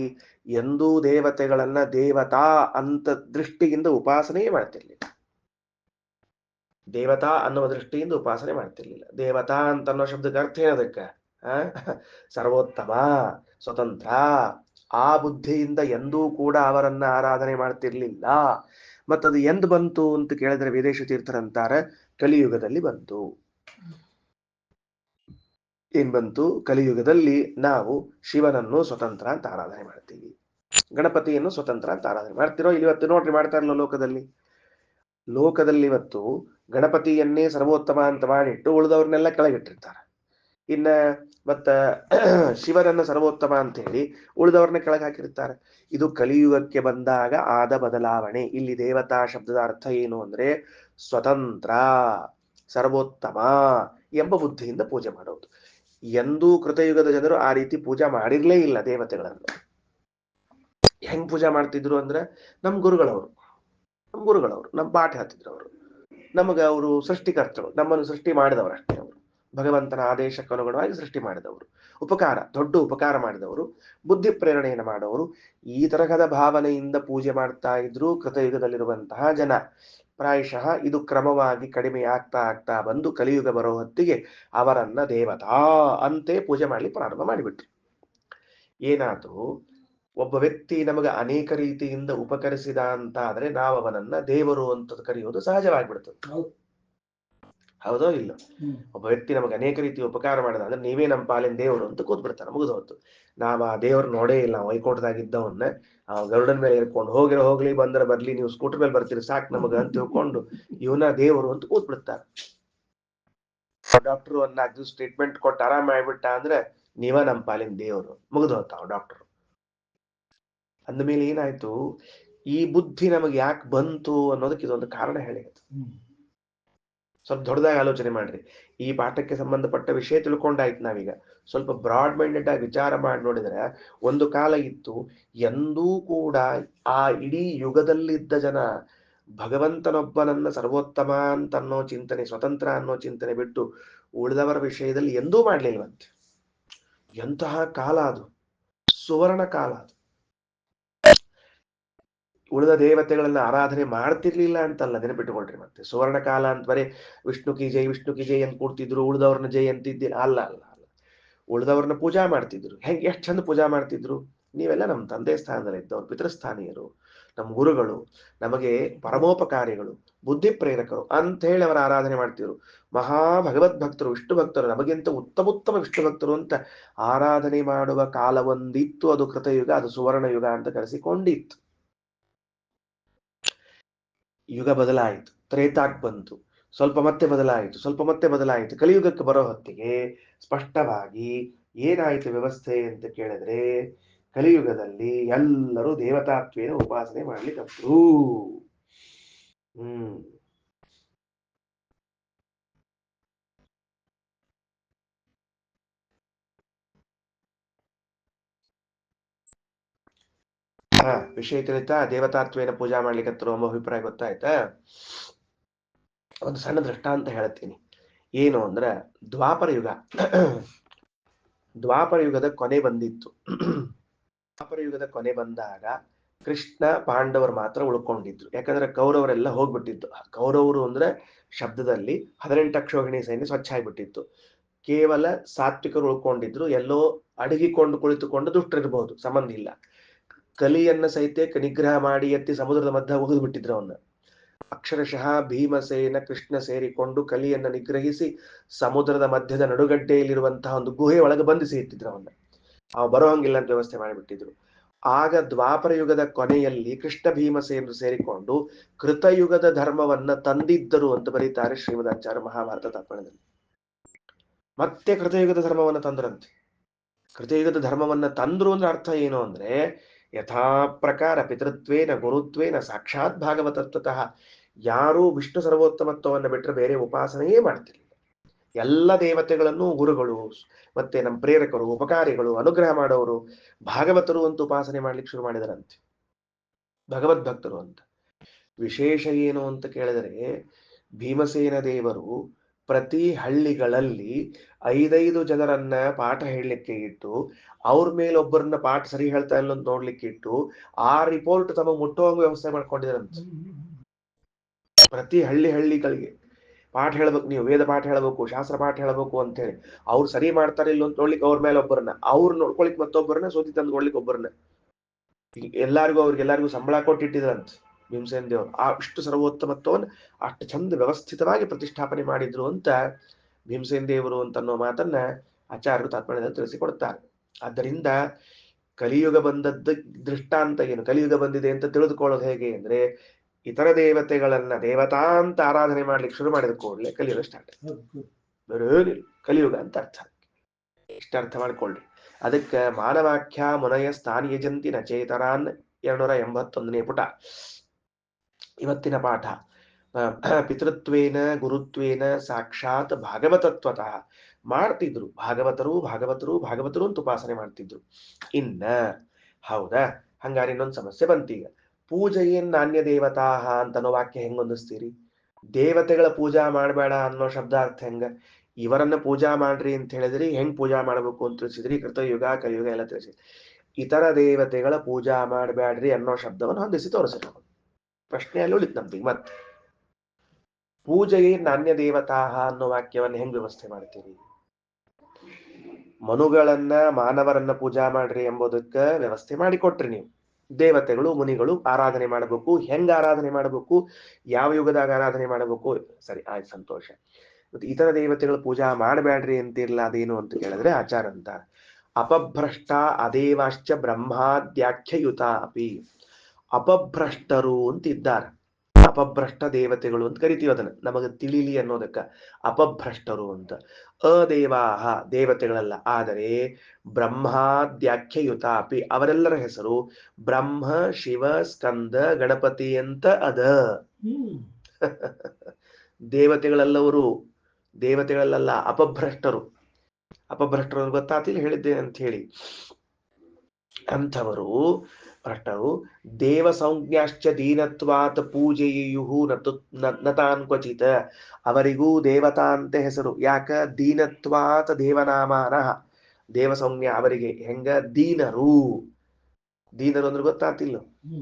ಎಂದೂ ದೇವತೆಗಳನ್ನ ದೇವತಾ ಅಂತ ದೃಷ್ಟಿಯಿಂದ ಉಪಾಸನೆಯೇ ಮಾಡ್ತಿರ್ಲಿಲ್ಲ. ದೇವತಾ ಅನ್ನುವ ದೃಷ್ಟಿಯಿಂದ ಉಪಾಸನೆ ಮಾಡ್ತಿರ್ಲಿಲ್ಲ. ದೇವತಾ ಅಂತ ಅನ್ನೋ ಶಬ್ದಕ್ಕೆ ಅರ್ಥ ಏನದಕ್ಕ? ಸರ್ವೋತ್ತಮ, ಸ್ವತಂತ್ರ, ಆ ಬುದ್ಧಿಯಿಂದ ಎಂದೂ ಕೂಡ ಅವರನ್ನ ಆರಾಧನೆ ಮಾಡ್ತಿರ್ಲಿಲ್ಲ. ಮತ್ತದು ಎಂದು ಬಂತು ಅಂತ ಕೇಳಿದ್ರೆ ವೇದೇಶ ತೀರ್ಥರಂತಾರೆ ಕಲಿಯುಗದಲ್ಲಿ ಬಂತು. ಏನ್ ಬಂತು? ಕಲಿಯುಗದಲ್ಲಿ ನಾವು ಶಿವನನ್ನು ಸ್ವತಂತ್ರ ಅಂತ ಆರಾಧನೆ ಮಾಡ್ತೀವಿ, ಗಣಪತಿಯನ್ನು ಸ್ವತಂತ್ರ ಅಂತ ಆರಾಧನೆ ಮಾಡ್ತಿರೋ. ಇಲ್ಲಿ ಇವತ್ತು ನೋಡ್ರಿ, ಮಾಡ್ತಾ ಇರಲ್ಲ ಲೋಕದಲ್ಲಿ ಇವತ್ತು ಗಣಪತಿಯನ್ನೇ ಸರ್ವೋತ್ತಮ ಅಂತ ಮಾಡಿಟ್ಟು ಉಳಿದವ್ರನ್ನೆಲ್ಲ ಕೆಳಗಿಟ್ಟಿರ್ತಾರೆ. ಇನ್ನ ಮತ್ತ ಶಿವನನ್ನ ಸರ್ವೋತ್ತಮ ಅಂತ ಹೇಳಿ ಉಳಿದವ್ರನ್ನ ಕೆಳಗೆ ಹಾಕಿರ್ತಾರೆ. ಇದು ಕಲಿಯುಗಕ್ಕೆ ಬಂದಾಗ ಆದ ಬದಲಾವಣೆ. ಇಲ್ಲಿ ದೇವತಾ ಶಬ್ದದ ಅರ್ಥ ಏನು ಅಂದ್ರೆ ಸ್ವತಂತ್ರ, ಸರ್ವೋತ್ತಮ ಎಂಬ ಬುದ್ಧಿಯಿಂದ ಪೂಜೆ ಮಾಡೋದು. ಎಂದೂ ಕೃತಯುಗದ ಜನರು ಆ ರೀತಿ ಪೂಜಾ ಮಾಡಿರ್ಲೇ ಇಲ್ಲ ದೇವತೆಗಳನ್ನು. ಹೆಂಗ್ ಪೂಜಾ ಮಾಡ್ತಿದ್ರು ಅಂದ್ರೆ ನಮ್ಮ ಗುರುಗಳವರು ನಮ್ಮ ಪಾಠ ಹೇಳ್ತಿದ್ರು. ಅವರು ನಮಗ ಅವರು ಸೃಷ್ಟಿಕರ್ತರು, ನಮ್ಮನ್ನು ಸೃಷ್ಟಿ ಮಾಡಿದವರು ಅಷ್ಟೇ. ಅವರು ಭಗವಂತನ ಆದೇಶಕ್ಕೆ ಅನುಗುಣವಾಗಿ ಸೃಷ್ಟಿ ಮಾಡಿದವರು, ದೊಡ್ಡ ಉಪಕಾರ ಮಾಡಿದವರು, ಬುದ್ಧಿ ಪ್ರೇರಣೆಯನ್ನು ಮಾಡೋರು. ಈ ತರಹದ ಭಾವನೆಯಿಂದ ಪೂಜೆ ಮಾಡ್ತಾ ಇದ್ರು ಕೃತಯುಗದಲ್ಲಿರುವಂತಹ ಜನ. ಪ್ರಾಯಶಃ ಇದು ಕ್ರಮವಾಗಿ ಕಡಿಮೆ ಆಗ್ತಾ ಬಂದು ಕಲಿಯುಗ ಬರೋ ಹೊತ್ತಿಗೆ ಅವರನ್ನ ದೇವತಾ ಅಂತೆ ಪೂಜೆ ಮಾಡ್ಲಿಕ್ಕೆ ಪ್ರಾರಂಭ ಮಾಡಿಬಿಟ್ರು. ಏನಾದ್ರೂ ಒಬ್ಬ ವ್ಯಕ್ತಿ ನಮಗೆ ಅನೇಕ ರೀತಿಯಿಂದ ಉಪಕರಿಸಿದ ಅಂತ ಆದ್ರೆ ನಾವು ಅವನನ್ನ ದೇವರು ಅಂತ ಕರೆಯೋದು ಸಹಜವಾಗಿಬಿಡ್ತದೆ. ಹೌದೋ ಇಲ್ಲ? ಒಬ್ಬ ವ್ಯಕ್ತಿ ನಮಗೆ ಅನೇಕ ರೀತಿ ಉಪಕಾರ ಮಾಡಿದ ಅಂದ್ರೆ ನೀವೇ ನಮ್ಮ ಪಾಲಿನ ದೇವರು ಅಂತ ಕೂತ್ಬಿಡ್ತಾನೆ, ಮುಗಿದೋತ್ತು. ನಾವ್ ಆ ದೇವ್ರ ನೋಡೇ ಇಲ್ಲ. ವೈಕುಂಠದಾಗಿದ್ದವನ್ನ ಗರುಡನ ಮೇಲೆ ಇರ್ಕೊಂಡು ಹೋಗ್ಲಿ ಬಂದ್ರೆ ಬರ್ಲಿ, ನೀವು ಸ್ಕೂಟರ್ ಮೇಲೆ ಬರ್ತೀರಿ ಸಾಕು ನಮಗ ಅಂತ ತಿಳ್ಕೊಂಡು ಇವನ ದೇವರು ಅಂತ ಕೂತ್ಬಿಡ್ತಾರೆ. ಡಾಕ್ಟರ್ ಒಂದು ಟ್ರೀಟ್ಮೆಂಟ್ ಕೊಟ್ಟು ಆರಾಮ ಆಗ್ಬಿಟ್ಟ ಅಂದ್ರೆ ನೀವ ನಮ್ಮ ಪಾಲಿನ ದೇವರು, ಮುಗಿದೋತಾವ ಡಾಕ್ಟರ್. ಅಂದಮೇಲೆ ಏನಾಯ್ತು? ಈ ಬುದ್ಧಿ ನಮಗೆ ಯಾಕೆ ಬಂತು ಅನ್ನೋದಕ್ಕೆ ಇದೊಂದು ಕಾರಣ ಹೇಳಿತ್ತು. ಸ್ವಲ್ಪ ದೊಡ್ಡದಾಗಿ ಆಲೋಚನೆ ಮಾಡ್ರಿ. ಈ ಪಾಠಕ್ಕೆ ಸಂಬಂಧಪಟ್ಟ ವಿಷಯ ತಿಳ್ಕೊಂಡಾಯ್ತು. ನಾವೀಗ ಸ್ವಲ್ಪ ಬ್ರಾಡ್ ಮೈಂಡೆಡ್ ಆಗಿ ವಿಚಾರ ಮಾಡಿ ನೋಡಿದ್ರೆ, ಒಂದು ಕಾಲ ಇತ್ತು ಎಂದೂ ಕೂಡ ಆ ಇಡೀ ಯುಗದಲ್ಲಿದ್ದ ಜನ ಭಗವಂತನೊಬ್ಬನನ್ನ ಸರ್ವೋತ್ತಮ ಅಂತ ಅನ್ನೋ ಚಿಂತನೆ, ಸ್ವತಂತ್ರ ಅನ್ನೋ ಚಿಂತನೆ ಬಿಟ್ಟು ಉಳಿದವರ ವಿಷಯದಲ್ಲಿ ಎಂದೂ ಮಾಡ್ಲಿಲ್ವಂತೆ. ಎಂತಹ ಕಾಲ ಅದು! ಸುವರ್ಣ ಕಾಲ ಅದು. ಉಳಿದ ದೇವತೆಗಳನ್ನ ಆರಾಧನೆ ಮಾಡ್ತಿರ್ಲಿಲ್ಲ ಅಂತಲ್ಲ, ನೆನಪಿಟ್ಟುಕೊಳ್ರಿ. ಮತ್ತೆ ಸುವರ್ಣ ಕಾಲ ಅಂತ ಬರೀ ವಿಷ್ಣು ಕಿ ಜೈ ಅಂತ ಕೂಡ್ತಿದ್ರು, ಉಳಿದವ್ರನ್ನ ಜೈ ಅಂತಿದ್ದಿಲ್ಲ. ಅಲ್ಲ, ಉಳಿದವ್ರನ್ನ ಪೂಜಾ ಮಾಡ್ತಿದ್ರು. ಎಷ್ಟು ಚಂದ ಪೂಜಾ ಮಾಡ್ತಿದ್ರು. ನೀವೆಲ್ಲ ನಮ್ಮ ತಂದೆ ಸ್ಥಾನದಲ್ಲಿ ಇದ್ದವ್ರು, ಪಿತೃಸ್ಥಾನೀಯರು, ನಮ್ಮ ಗುರುಗಳು, ನಮಗೆ ಪರಮೋಪಕಾರಿಗಳು, ಬುದ್ಧಿ ಪ್ರೇರಕರು ಅಂತ ಹೇಳಿ ಅವರ ಆರಾಧನೆ ಮಾಡ್ತಿದ್ರು. ಮಹಾ ಭಗವದ್ ಭಕ್ತರು, ವಿಷ್ಣು ಭಕ್ತರು, ನಮಗಿಂತ ಉತ್ತಮ ವಿಷ್ಣು ಭಕ್ತರು ಅಂತ ಆರಾಧನೆ ಮಾಡುವ ಕಾಲ ಒಂದಿತ್ತು. ಅದು ಕೃತಯುಗ, ಅದು ಸುವರ್ಣ ಯುಗ ಅಂತ ಕರೆಸಿಕೊಂಡಿತ್ತು. ಯುಗ ಬದಲಾಯಿತು, ತ್ರೇತಾಕ್ ಬಂತು, ಸ್ವಲ್ಪ ಮತ್ತೆ ಬದಲಾಯಿತು. ಕಲಿಯುಗಕ್ಕೆ ಬರೋ ಹೊತ್ತಿಗೆ ಸ್ಪಷ್ಟವಾಗಿ ಏನಾಯಿತು ವ್ಯವಸ್ಥೆ ಅಂತ ಕೇಳಿದ್ರೆ, ಕಲಿಯುಗದಲ್ಲಿ ಎಲ್ಲರೂ ದೇವತಾತ್ವೇನ ಉಪಾಸನೆ ಮಾಡ್ಲಿಕ್ಕರು. ಹ್ಮ್ ವಿಷಯ ತಿಳಿತಾ ದೇವತಾತ್ವೇನ ಪೂಜಾ ಮಾಡ್ಲಿಕ್ಕತ್ತರು ಎಂಬ ಅಭಿಪ್ರಾಯ ಗೊತ್ತಾಯ್ತಾ? ಒಂದು ಸಣ್ಣ ದೃಷ್ಟಾಂತ ಹೇಳ್ತೀನಿ. ಏನು ಅಂದ್ರ, ದ್ವಾಪರ ಯುಗ ದ್ವಾಪರ ಯುಗದ ಕೊನೆ ಬಂದಿತ್ತು. ದ್ವಾಪರ ಯುಗದ ಕೊನೆ ಬಂದಾಗ ಕೃಷ್ಣ ಪಾಂಡವರು ಮಾತ್ರ ಉಳ್ಕೊಂಡಿದ್ರು. ಯಾಕಂದ್ರೆ ಕೌರವರೆಲ್ಲ ಹೋಗ್ಬಿಟ್ಟಿತ್ತು. ಕೌರವರು ಅಂದ್ರೆ ಶಬ್ದದಲ್ಲಿ 18 ಅಕ್ಷೋಹಿಣಿ ಸೈನ್ಯ ಸ್ವಚ್ಛ ಆಗ್ಬಿಟ್ಟಿತ್ತು. ಕೇವಲ ಸಾತ್ವಿಕರು ಉಳ್ಕೊಂಡಿದ್ರು. ಎಲ್ಲೋ ಅಡಗಿಕೊಂಡು ಕುಳಿತುಕೊಂಡು ದುಷ್ಟರಿರಬಹುದು, ಸಂಬಂಧ ಇಲ್ಲ. ಕಲಿಯನ್ನ ಸಹಿತ ನಿಗ್ರಹ ಮಾಡಿ ಎತ್ತಿ ಸಮುದ್ರದ ಮಧ್ಯ ಒಗೆದು ಬಿಟ್ಟಿದ್ರು ಅವನ್ನ. ಅಕ್ಷರಶಃ ಭೀಮಸೇನ ಕೃಷ್ಣ ಸೇರಿಕೊಂಡು ಕಲಿಯನ್ನ ನಿಗ್ರಹಿಸಿ ಸಮುದ್ರದ ಮಧ್ಯದ ನಡುಗಡ್ಡೆಯಲ್ಲಿರುವಂತಹ ಒಂದು ಗುಹೆ ಒಳಗೆ ಬಂಧಿಸಿ ಇಟ್ಟಿದ್ರು ಅವನ್ನ. ಅವ ಬರೋ ಹಂಗಿಲ್ಲ ಅಂತ ವ್ಯವಸ್ಥೆ ಮಾಡಿಬಿಟ್ಟಿದ್ರು. ಆಗ ದ್ವಾಪರ ಯುಗದ ಕೊನೆಯಲ್ಲಿ ಕೃಷ್ಣ ಭೀಮಸೇನರು ಸೇರಿಕೊಂಡು ಕೃತಯುಗದ ಧರ್ಮವನ್ನ ತಂದಿದ್ದರು ಅಂತ ಬರೀತಾರೆ ಶ್ರೀಮದಾಚಾರ್ಯ ಮಹಾಭಾರತ ತಾತ್ಪರ್ಯದಲ್ಲಿ. ಮತ್ತೆ ಕೃತಯುಗದ ಧರ್ಮವನ್ನ ತಂದ್ರಂತೆ. ಕೃತಯುಗದ ಧರ್ಮವನ್ನ ತಂದ್ರು ಅಂದ್ರೆ ಅರ್ಥ ಏನು ಅಂದ್ರೆ, ಯಥಾ ಪ್ರಕಾರ ಪಿತೃತ್ವೇನ ಗುರುತ್ವೇನ ಸಾಕ್ಷಾತ್ ಭಾಗವತತ್ವತಃ ಯಾರು ವಿಷ್ಣು ಸರ್ವೋತ್ತಮತ್ವವನ್ನು ಬಿಟ್ಟರೆ ಬೇರೆ ಉಪಾಸನೆಯೇ ಮಾಡ್ತಿರ್ಲಿಲ್ಲ. ಎಲ್ಲ ದೇವತೆಗಳನ್ನು ಗುರುಗಳು, ಮತ್ತೆ ನಮ್ಮ ಪ್ರೇರಕರು, ಉಪಕಾರಿಗಳು, ಅನುಗ್ರಹ ಮಾಡೋರು, ಭಾಗವತರು ಅಂತ ಉಪಾಸನೆ ಮಾಡ್ಲಿಕ್ಕೆ ಶುರು ಮಾಡಿದರಂತೆ, ಭಗವದ್ಭಕ್ತರು ಅಂತ. ವಿಶೇಷ ಏನು ಅಂತ ಕೇಳಿದರೆ, ಭೀಮಸೇನ ದೇವರು ಪ್ರತಿ ಹಳ್ಳಿಗಳಲ್ಲಿ 5 ಜನರನ್ನ ಪಾಠ ಹೇಳಲಿಕ್ಕೆ ಇಟ್ಟು, ಅವ್ರ ಮೇಲೆ ಒಬ್ಬರನ್ನ ಪಾಠ ಸರಿ ಹೇಳ್ತಾ ಇಲ್ಲ ಅಂತ ನೋಡ್ಲಿಕ್ಕೆ ಇಟ್ಟು, ಆ ರಿಪೋರ್ಟ್ ತಮ್ಮ ಮುಟ್ಟುವಂಗ ವ್ಯವಸ್ಥೆ ಮಾಡ್ಕೊಂಡಿದ್ರಂತೆ. ಪ್ರತಿ ಹಳ್ಳಿಗಳಿಗೆ ಪಾಠ ಹೇಳ್ಬೇಕು, ನೀವು ವೇದ ಪಾಠ ಹೇಳ್ಬೇಕು, ಶಾಸ್ತ್ರ ಪಾಠ ಹೇಳ್ಬೇಕು ಅಂತ ಹೇಳಿ. ಅವ್ರು ಸರಿ ಮಾಡ್ತಾರೆ ಇಲ್ಲ ಅಂತ ನೋಡ್ಲಿಕ್ಕೆ ಅವ್ರ ಮೇಲೆ ಒಬ್ಬರನ್ನ, ಅವ್ರು ನೋಡ್ಕೊಳಿಕ್ ಮತ್ತೊಬ್ಬರನ್ನ, ಸೋತಿ ತಂದ್ಕೊಳ್ಲಿಕ್ಕೆ ಒಬ್ಬರನ್ನ, ಅವ್ರಿಗೆಲ್ಲರಿಗೂ ಸಂಬಳ ಕೊಟ್ಟಿಟ್ಟಿದ್ರಂತ ಭೀಮಸೇನ ದೇವರು. ಆ ಇಷ್ಟು ಸರ್ವೋತ್ತಮತ್ವವನ್ನು ಅಷ್ಟು ಚಂದ ವ್ಯವಸ್ಥಿತವಾಗಿ ಪ್ರತಿಷ್ಠಾಪನೆ ಮಾಡಿದ್ರು ಅಂತ ಭೀಮಸೇನ ದೇವರು ಅಂತ ಅನ್ನೋ ಮಾತನ್ನ ಆಚಾರ್ಯರು ತಾತ್ಪರ್ಯದಲ್ಲಿ ತಿಳಿಸಿಕೊಡ್ತಾರೆ. ಆದ್ದರಿಂದ ಕಲಿಯುಗ ಬಂದದ್ದು ದೃಷ್ಟಾಂತ ಏನು, ಕಲಿಯುಗ ಬಂದಿದೆ ಅಂತ ತಿಳಿದುಕೊಳ್ಳೋದು ಹೇಗೆ ಅಂದ್ರೆ, ಇತರ ದೇವತೆಗಳನ್ನ ದೇವತಾ ಅಂತ ಆರಾಧನೆ ಮಾಡ್ಲಿಕ್ಕೆ ಶುರು ಮಾಡಿದ ಕೂಡಲೇ ಕಲಿಯುಗ ಸ್ಟಾರ್ಟ್. ಬೇರೇನಿಲ್ಲ, ಕಲಿಯುಗ ಅಂತ ಅರ್ಥ. ಇಷ್ಟ ಅರ್ಥ ಮಾಡ್ಕೊಳ್ರಿ. ಅದಕ್ಕೆ ಮಾನವಾಖ್ಯ ಮುನಯ ಸ್ಥಾನೀಯ ಜಂತಿ ನಚೇತರಾನ್ 281ನೇ ಪುಟ ಇವತ್ತಿನ ಪಾಠ. ಪಿತೃತ್ವೇನ ಗುರುತ್ವೇನ ಸಾಕ್ಷಾತ್ ಭಾಗವತತ್ವತಃ ಮಾಡ್ತಿದ್ರು. ಭಾಗವತರು ಅಂತ ಉಪಾಸನೆ ಮಾಡ್ತಿದ್ರು. ಇನ್ನ ಹೌದಾ, ಹಂಗಾರೆ ಇನ್ನೊಂದು ಸಮಸ್ಯೆ ಬಂತೀಗ. ಪೂಜೆಯೇನ್ ನಾಣ್ಯ ದೇವತಾ ಅಂತ ಅನ್ನೋ ವಾಕ್ಯ ಹೆಂಗ್ ಹೊಂದಿಸ್ತೀರಿ? ದೇವತೆಗಳ ಪೂಜಾ ಮಾಡಬೇಡ ಅನ್ನೋ ಶಬ್ದಾರ್ಥ ಹೆಂಗ? ಇವರನ್ನ ಪೂಜಾ ಮಾಡ್ರಿ ಅಂತ ಹೇಳಿದ್ರಿ, ಹೆಂಗ್ ಪೂಜಾ ಮಾಡ್ಬೇಕು ಅಂತ ತಿಳಿಸಿದ್ರಿ, ಕೃತಯುಗ ಕಲಿಯುಗ ಎಲ್ಲ ತಿಳಿಸಿದ್ರಿ. ಇತರ ದೇವತೆಗಳ ಪೂಜಾ ಮಾಡಬೇಡ್ರಿ ಅನ್ನೋ ಶಬ್ದವನ್ನು ಹೊಂದಿಸಿ ತೋರಿಸ್ರಿ. ಪ್ರಶ್ನೆ ಅಲ್ಲಿ ಉಳಿತು ನಮ್ಗೆ. ಮತ್ತೆ ಪೂಜೆಯೇ ನಾಣ್ಯ ದೇವತಾ ಅನ್ನೋ ವಾಕ್ಯವನ್ನು ಹೆಂಗ್ ವ್ಯವಸ್ಥೆ ಮಾಡ್ತೀರಿ? ಮನುಗಳನ್ನ ಮಾನವರನ್ನ ಪೂಜಾ ಮಾಡ್ರಿ ಎಂಬುದಕ್ಕ ವ್ಯವಸ್ಥೆ ಮಾಡಿಕೊಟ್ರಿ ನೀವು. ದೇವತೆಗಳು ಮುನಿಗಳು ಆರಾಧನೆ ಮಾಡಬೇಕು, ಹೆಂಗ ಆರಾಧನೆ ಮಾಡಬೇಕು, ಯಾವ ಯುಗದಾಗ ಆರಾಧನೆ ಮಾಡಬೇಕು, ಸರಿ ಆಯ್ತು, ಸಂತೋಷ. ಮತ್ತೆ ಇತರ ದೇವತೆಗಳು ಪೂಜಾ ಮಾಡಬೇಡ್ರಿ ಅಂತಿರ್ಲ, ಅದೇನು ಅಂತ ಕೇಳಿದ್ರೆ ಆಚಾರ ಅಂತ, ಅಪಭ್ರಷ್ಟ ಅದೇವಾಶ್ಚ ಬ್ರಹ್ಮಾದ್ಯಾಖ್ಯಯುತ ಅಪಿ. ಅಪಭ್ರಷ್ಟರು ಅಂತ ಇದ್ದಾರೆ. ಅಪಭ್ರಷ್ಟ ದೇವತೆಗಳು ಅಂತ ಕರಿತೀವಿ ಅದನ್ನ, ನಮಗೆ ತಿಳಿಲಿ ಅನ್ನೋದಕ್ಕ ಅಪಭ್ರಷ್ಟರು ಅಂತ. ಅದೇವಾಹ ದೇವತೆಗಳಲ್ಲ, ಆದರೆ ಬ್ರಹ್ಮಾದ್ಯಾಖ್ಯಯುತ ಅಪಿ ಅವರೆಲ್ಲರ ಹೆಸರು ಬ್ರಹ್ಮ ಶಿವ ಸ್ಕಂದ ಗಣಪತಿ ಅಂತ ಅದ. ದೇವತೆಗಳಲ್ಲ, ಅಪಭ್ರಷ್ಟರು. ಅಪಭ್ರಷ್ಟರು ಗೊತ್ತಾತಿಲ್ಲ ಹೇಳಿದ್ದೇನೆ ಅಂತ ಹೇಳಿ. ಅಂಥವರು ಭ್ರಷ್ಟರು ದೇವ ಸಂಜ್ಞಾಶ್ಚ ದೀನತ್ವಾತ್ ಪೂಜೆಯುಹು ನತಾನ್ ಕ್ವಚಿತ. ಅವರಿಗೂ ದೇವತಾ ಅಂತ ಹೆಸರು. ಯಾಕ? ದೀನತ್ವಾತ್ ದೇವನಾಮಾನ. ದೇವ ಸಂಜ್ಞಾ ಅವರಿಗೆ ಹೆಂಗ? ದೀನರು ಅಂದ್ರೆ ಗೊತ್ತಾತಿಲ್ಲ,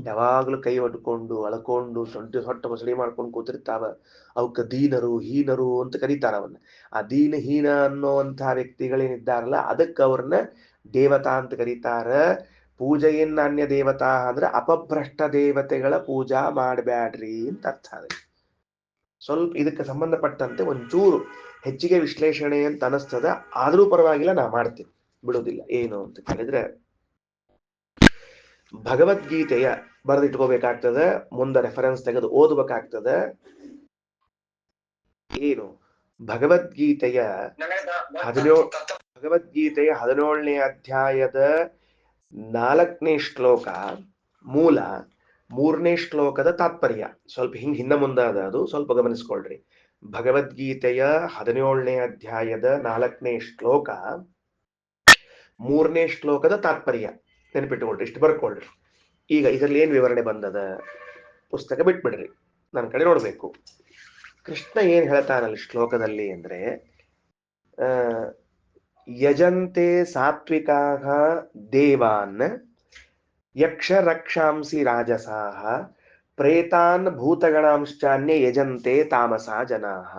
ಯಾವಾಗ್ಲೂ ಕೈ ಒಡ್ಕೊಂಡು ಅಳ್ಕೊಂಡು ಹೊಟ್ಟೆ ಮೊಸಳಿ ಮಾಡ್ಕೊಂಡು ಕೂತಿರ್ತಾವ. ಅವಕ್ಕ ದೀನರು ಹೀನರು ಅಂತ ಕರೀತಾರ ಅವನ್ನ. ಆ ದೀನ ಹೀನ ಅನ್ನೋಂತಹ ವ್ಯಕ್ತಿಗಳೇನಿದ್ದಾರಲ್ಲ, ಅದಕ್ಕೆ ಅವ್ರನ್ನ ದೇವತಾ ಅಂತ ಕರೀತಾರ. ಪೂಜೆಯನ್ನ ಅನ್ಯ ದೇವತಾ ಅಂದ್ರೆ ಅಪಭ್ರಷ್ಟ ದೇವತೆಗಳ ಪೂಜಾ ಮಾಡಬ್ಯಾಡ್ರಿ ಅಂತ ಅರ್ಥ. ಸ್ವಲ್ಪ ಇದಕ್ಕೆ ಸಂಬಂಧಪಟ್ಟಂತೆ ಒಂಚೂರು ಹೆಚ್ಚಿಗೆ ವಿಶ್ಲೇಷಣೆ ಅಂತ ಅನಿಸ್ತದ, ಆದ್ರೂ ಪರವಾಗಿಲ್ಲ, ನಾ ಮಾಡ್ತೀನಿ, ಬಿಡುದಿಲ್ಲ. ಏನು ಅಂತ ಕೇಳಿದ್ರೆ, ಭಗವದ್ಗೀತೆಯ ಬರೆದಿಟ್ಕೋಬೇಕಾಗ್ತದೆ, ಮುಂದೆ ರೆಫರೆನ್ಸ್ ತೆಗೆದು ಓದಬೇಕಾಗ್ತದೆ. ಏನು ಭಗವದ್ಗೀತೆಯ 17ನೇ ಅಧ್ಯಾಯದ 4ನೇ ಶ್ಲೋಕ ಮೂಲ, 3ನೇ ಶ್ಲೋಕದ ತಾತ್ಪರ್ಯ ಸ್ವಲ್ಪ ಹಿಂದ ಮುಂದಾದ, ಅದು ಸ್ವಲ್ಪ ಗಮನಿಸ್ಕೊಳ್ರಿ. ಭಗವದ್ಗೀತೆಯ 17ನೇ ಅಧ್ಯಾಯದ 4ನೇ ಶ್ಲೋಕ 3ನೇ ಶ್ಲೋಕದ ತಾತ್ಪರ್ಯ ನೆನಪಿಟ್ಟುಕೊಳ್ರಿ, ಇಷ್ಟು ಬರ್ಕೊಳ್ರಿ. ಈಗ ಇದರಲ್ಲಿ ಏನ್ ವಿವರಣೆ ಬಂದದ ಪುಸ್ತಕ ಬಿಟ್ಬಿಡ್ರಿ, ನನ್ನ ಕಡೆ ನೋಡ್ಬೇಕು. ಕೃಷ್ಣ ಏನ್ ಹೇಳ್ತಾನಲ್ಲಿ ಶ್ಲೋಕದಲ್ಲಿ ಅಂದ್ರೆ, ಯಜಂತೆ ಸಾತ್ವಿಕಾಹ ದೇವಾನ್ ಯಕ್ಷ ರಕ್ಷಾಂಸಿ ರಾಜಸಾಹ ಪ್ರೇತಾನ್ ಭೂತಗಣಾಂಶ್ಚಾನ್ಯ ಯಜಂತೆ ತಾಮಸಾ ಜನಾಹ.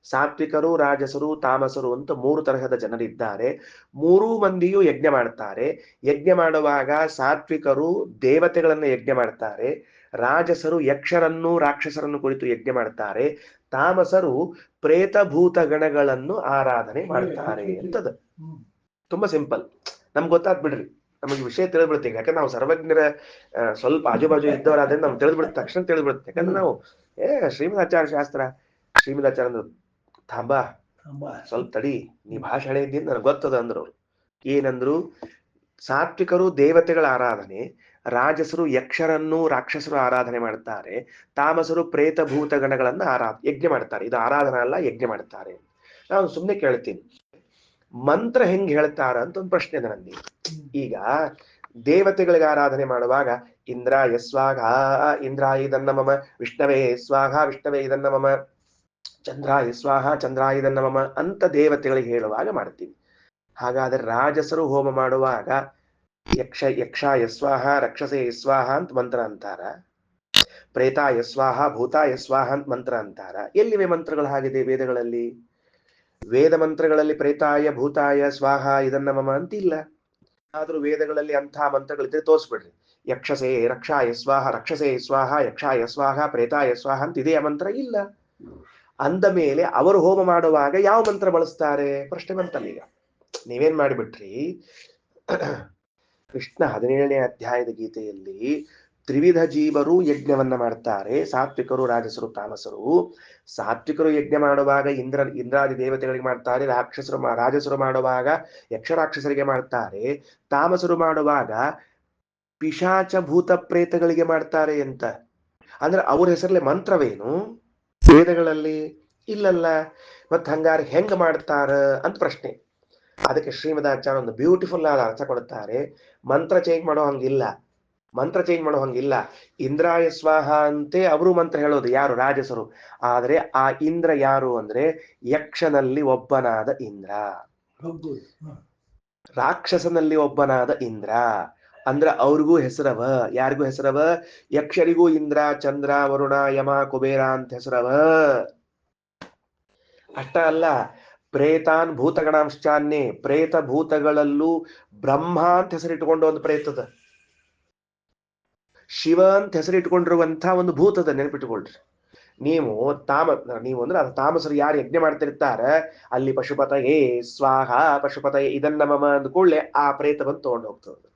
ಸಾತ್ವಿಕರು, ರಾಜಸರು, ತಾಮಸರು ಅಂತ 3 ತರಹದ ಜನರಿದ್ದಾರೆ. 3 ಮಂದಿಯು ಯಜ್ಞ ಮಾಡ್ತಾರೆ. ಯಜ್ಞ ಮಾಡುವಾಗ ಸಾತ್ವಿಕರು ದೇವತೆಗಳನ್ನು ಯಜ್ಞ ಮಾಡ್ತಾರೆ, ರಾಜಸರು ಯಕ್ಷರನ್ನು ರಾಕ್ಷಸರನ್ನು ಕುರಿತು ಯಜ್ಞ ಮಾಡ್ತಾರೆ, ತಾಮಸರು ಪ್ರೇತಭೂತ ಗಣಗಳನ್ನು ಆರಾಧನೆ ಮಾಡ್ತಾರೆ ಅಂತದ. ತುಂಬಾ ಸಿಂಪಲ್, ನಮ್ಗೆ ಗೊತ್ತಾಗ್ ಬಿಡ್ರಿ, ನಮಗೆ ವಿಷಯ ತಿಳಿದ್ಬಿಡ್ತೀವಿ. ಯಾಕಂದ್ರೆ ನಾವು ಸರ್ವಜ್ಞರ ಸ್ವಲ್ಪ ಆಜುಬಾಜು ಇದ್ದವರಾದ್ರೆ ನಮ್ಗೆ ತಿಳಿದ್ಬಿಡುತ್ತೆ, ತಕ್ಷಣ ತಿಳಿದ್ಬಿಡುತ್ತೆ. ಯಾಕಂದ್ರೆ ನಾವು ಶ್ರೀಮದಾಚಾರ್ಯ ಶಾಸ್ತ್ರ, ಶ್ರೀಮದಾಚಾರ್ಯ ಅಂದ್ರು ತಾಂಬಾ ಸ್ವಲ್ಪ ತಡಿ, ನೀ ಭಾಷೆ ಹಳೆ ಇದ್ದೀನಿ ನನಗೆ ಗೊತ್ತದ ಅಂದ್ರು. ಅವ್ರು ಏನಂದ್ರು, ಸಾತ್ವಿಕರು ದೇವತೆಗಳ ಆರಾಧನೆ, ರಾಜಸರು ಯಕ್ಷರನ್ನು ರಾಕ್ಷಸರು ಆರಾಧನೆ ಮಾಡ್ತಾರೆ, ತಾಮಸರು ಪ್ರೇತಭೂತ ಗಣಗಳನ್ನ ಯಜ್ಞ ಮಾಡ್ತಾರೆ. ಇದು ಆರಾಧನಾ ಅಲ್ಲ, ಯಜ್ಞ ಮಾಡ್ತಾರೆ. ನಾನು ಸುಮ್ಮನೆ ಕೇಳ್ತೀನಿ, ಮಂತ್ರ ಹೆಂಗ್ ಹೇಳ್ತಾರ ಅಂತ ಒಂದು ಪ್ರಶ್ನೆ ಇದೆ ನನಗೆ. ಈಗ ದೇವತೆಗಳಿಗೆ ಆರಾಧನೆ ಮಾಡುವಾಗ ಇಂದ್ರಾಯ ಸ್ವಾಹ ಇಂದ್ರಾಯ ಇದನ್ನ ಮಮ, ವಿಷ್ಣವೇ ಸ್ವಾಹ ವಿಷ್ಣವೇ ಇದನ್ನ ಮಮ, ಚಂದ್ರಾಯ ಸ್ವಾಹ ಚಂದ್ರಾಯ ಇದನ್ನ ಮಮ ಅಂತ ದೇವತೆಗಳಿಗೆ ಹೇಳುವಾಗ ಮಾಡ್ತೀವಿ. ಹಾಗಾದ್ರೆ ರಾಜಸರು ಹೋಮ ಮಾಡುವಾಗ ಯಕ್ಷಾಯ ಸ್ವಾಹ ರಕ್ಷಸೇ ಸ್ವಾಹ ಅಂತ ಮಂತ್ರ ಅಂತಾರ, ಪ್ರೇತಾಯ ಸ್ವಾಹ ಭೂತಾಯ ಸ್ವಾಹ ಅಂತ ಮಂತ್ರ ಅಂತಾರ. ಎಲ್ಲಿವೆ ಮಂತ್ರಗಳು ಹಾಗಿದೆ ವೇದಗಳಲ್ಲಿ? ವೇದ ಮಂತ್ರಗಳಲ್ಲಿ ಪ್ರೇತಾಯ ಭೂತಾಯ ಸ್ವಾಹ ಇದನ್ನ ಮಮ ಅಂತಿಲ್ಲ. ಆದ್ರೂ ವೇದಗಳಲ್ಲಿ ಅಂಥ ಮಂತ್ರಗಳಿದ್ರೆ ತೋರಿಸ್ಬಿಡ್ರಿ. ಯಕ್ಷಸೇ ರಕ್ಷಾಯ ಸ್ವಾಹ ರಕ್ಷಸೇ ಸ್ವಾಹ ಯಕ್ಷಾಯ ಸ್ವಾಹ ಪ್ರೇತಾಯ ಸ್ವಾಹ ಅಂತ ಇದೆಯಾ ಮಂತ್ರ? ಇಲ್ಲ. ಅಂದ ಮೇಲೆ ಅವರು ಹೋಮ ಮಾಡುವಾಗ ಯಾವ ಮಂತ್ರ ಬಳಸ್ತಾರೆ ಪ್ರಶ್ನೆ ಬಂತಲ್ಲ. ಈಗ ನೀವೇನ್ ಮಾಡಿಬಿಟ್ರಿ, ಕೃಷ್ಣ 17ನೇ ಅಧ್ಯಾಯದ ಗೀತೆಯಲ್ಲಿ ತ್ರಿವಿಧ ಜೀವರು ಯಜ್ಞವನ್ನ ಮಾಡ್ತಾರೆ, ಸಾತ್ವಿಕರು ರಾಜಸರು ತಾಮಸರು. ಸಾತ್ವಿಕರು ಯಜ್ಞ ಮಾಡುವಾಗ ಇಂದ್ರಾದಿ ದೇವತೆಗಳಿಗೆ ಮಾಡ್ತಾರೆ, ರಾಜಸರು ಮಾಡುವಾಗ ಯಕ್ಷರಾಕ್ಷಸರಿಗೆ ಮಾಡ್ತಾರೆ, ತಾಮಸರು ಮಾಡುವಾಗ ಪಿಶಾಚ ಭೂತ ಪ್ರೇತಗಳಿಗೆ ಮಾಡ್ತಾರೆ ಅಂತ. ಅಂದ್ರೆ ಅವ್ರ ಹೆಸರಲ್ಲೇ ಮಂತ್ರವೇನು ವೇದಗಳಲ್ಲಿ? ಇಲ್ಲಲ್ಲ. ಮತ್ ಹಂಗಾರೆ ಹೆಂಗ್ ಮಾಡ್ತಾರ ಅಂತ ಪ್ರಶ್ನೆ. ಅದಕ್ಕೆ ಶ್ರೀಮದಾಚಾರ್ಯ ಒಂದು ಬ್ಯೂಟಿಫುಲ್ ಆದ ಅರ್ಥ ಕೊಡುತ್ತಾರೆ. ಮಂತ್ರ ಚೇಂಜ್ ಮಾಡೋ ಹಂಗಿಲ್ಲ, ಮಂತ್ರ ಚೇಂಜ್ ಮಾಡೋ ಹಂಗಿಲ್ಲ. ಇಂದ್ರಾಯ ಸ್ವಾಹ ಅಂತೆ ಅವರು ಮಂತ್ರ ಹೇಳೋದು, ಯಾರು? ರಾಜಸರು. ಆದ್ರೆ ಆ ಇಂದ್ರ ಯಾರು ಅಂದ್ರೆ ಯಕ್ಷನಲ್ಲಿ ಒಬ್ಬನಾದ ಇಂದ್ರ, ರಾಕ್ಷಸನಲ್ಲಿ ಒಬ್ಬನಾದ ಇಂದ್ರ. ಅಂದ್ರ ಅವ್ರಿಗೂ ಹೆಸರವ. ಯಾರಿಗೂ ಹೆಸರವ? ಯಕ್ಷರಿಗೂ ಇಂದ್ರ, ಚಂದ್ರ, ವರುಣ, ಯಮ, ಕುಬೇರ ಅಂತ ಹೆಸರವ. ಅಷ್ಟ ಅಲ್ಲ, ಪ್ರೇತಾನ್ ಭೂತಗಣಾಂಶ್ಚಾನ್ಯೇ, ಪ್ರೇತ ಭೂತಗಳಲ್ಲೂ ಬ್ರಹ್ಮ ಅಂತ ಹೆಸರಿಟ್ಟುಕೊಂಡು ಒಂದು ಪ್ರೇತದ, ಶಿವ ಅಂತ ಹೆಸರಿಟ್ಕೊಂಡಿರುವಂತಹ ಒಂದು ಭೂತದ. ನೆನಪಿಟ್ಟುಕೊಳ್ರಿ. ನೀವು ಅಂದ್ರೆ ಅದು ತಾಮಸರು ಯಾರು ಯಜ್ಞ ಮಾಡ್ತಿರ್ತಾರ, ಅಲ್ಲಿ ಪಶುಪತಯೇ ಸ್ವಾಹ ಪಶುಪತಯೇ ಇದನ್ನ ಮಮ ಅಂದ ಕೂಡಲೇ ಆ ಪ್ರೇತ ಬಂದು ತಗೊಂಡು ಹೋಗ್ತದೆ.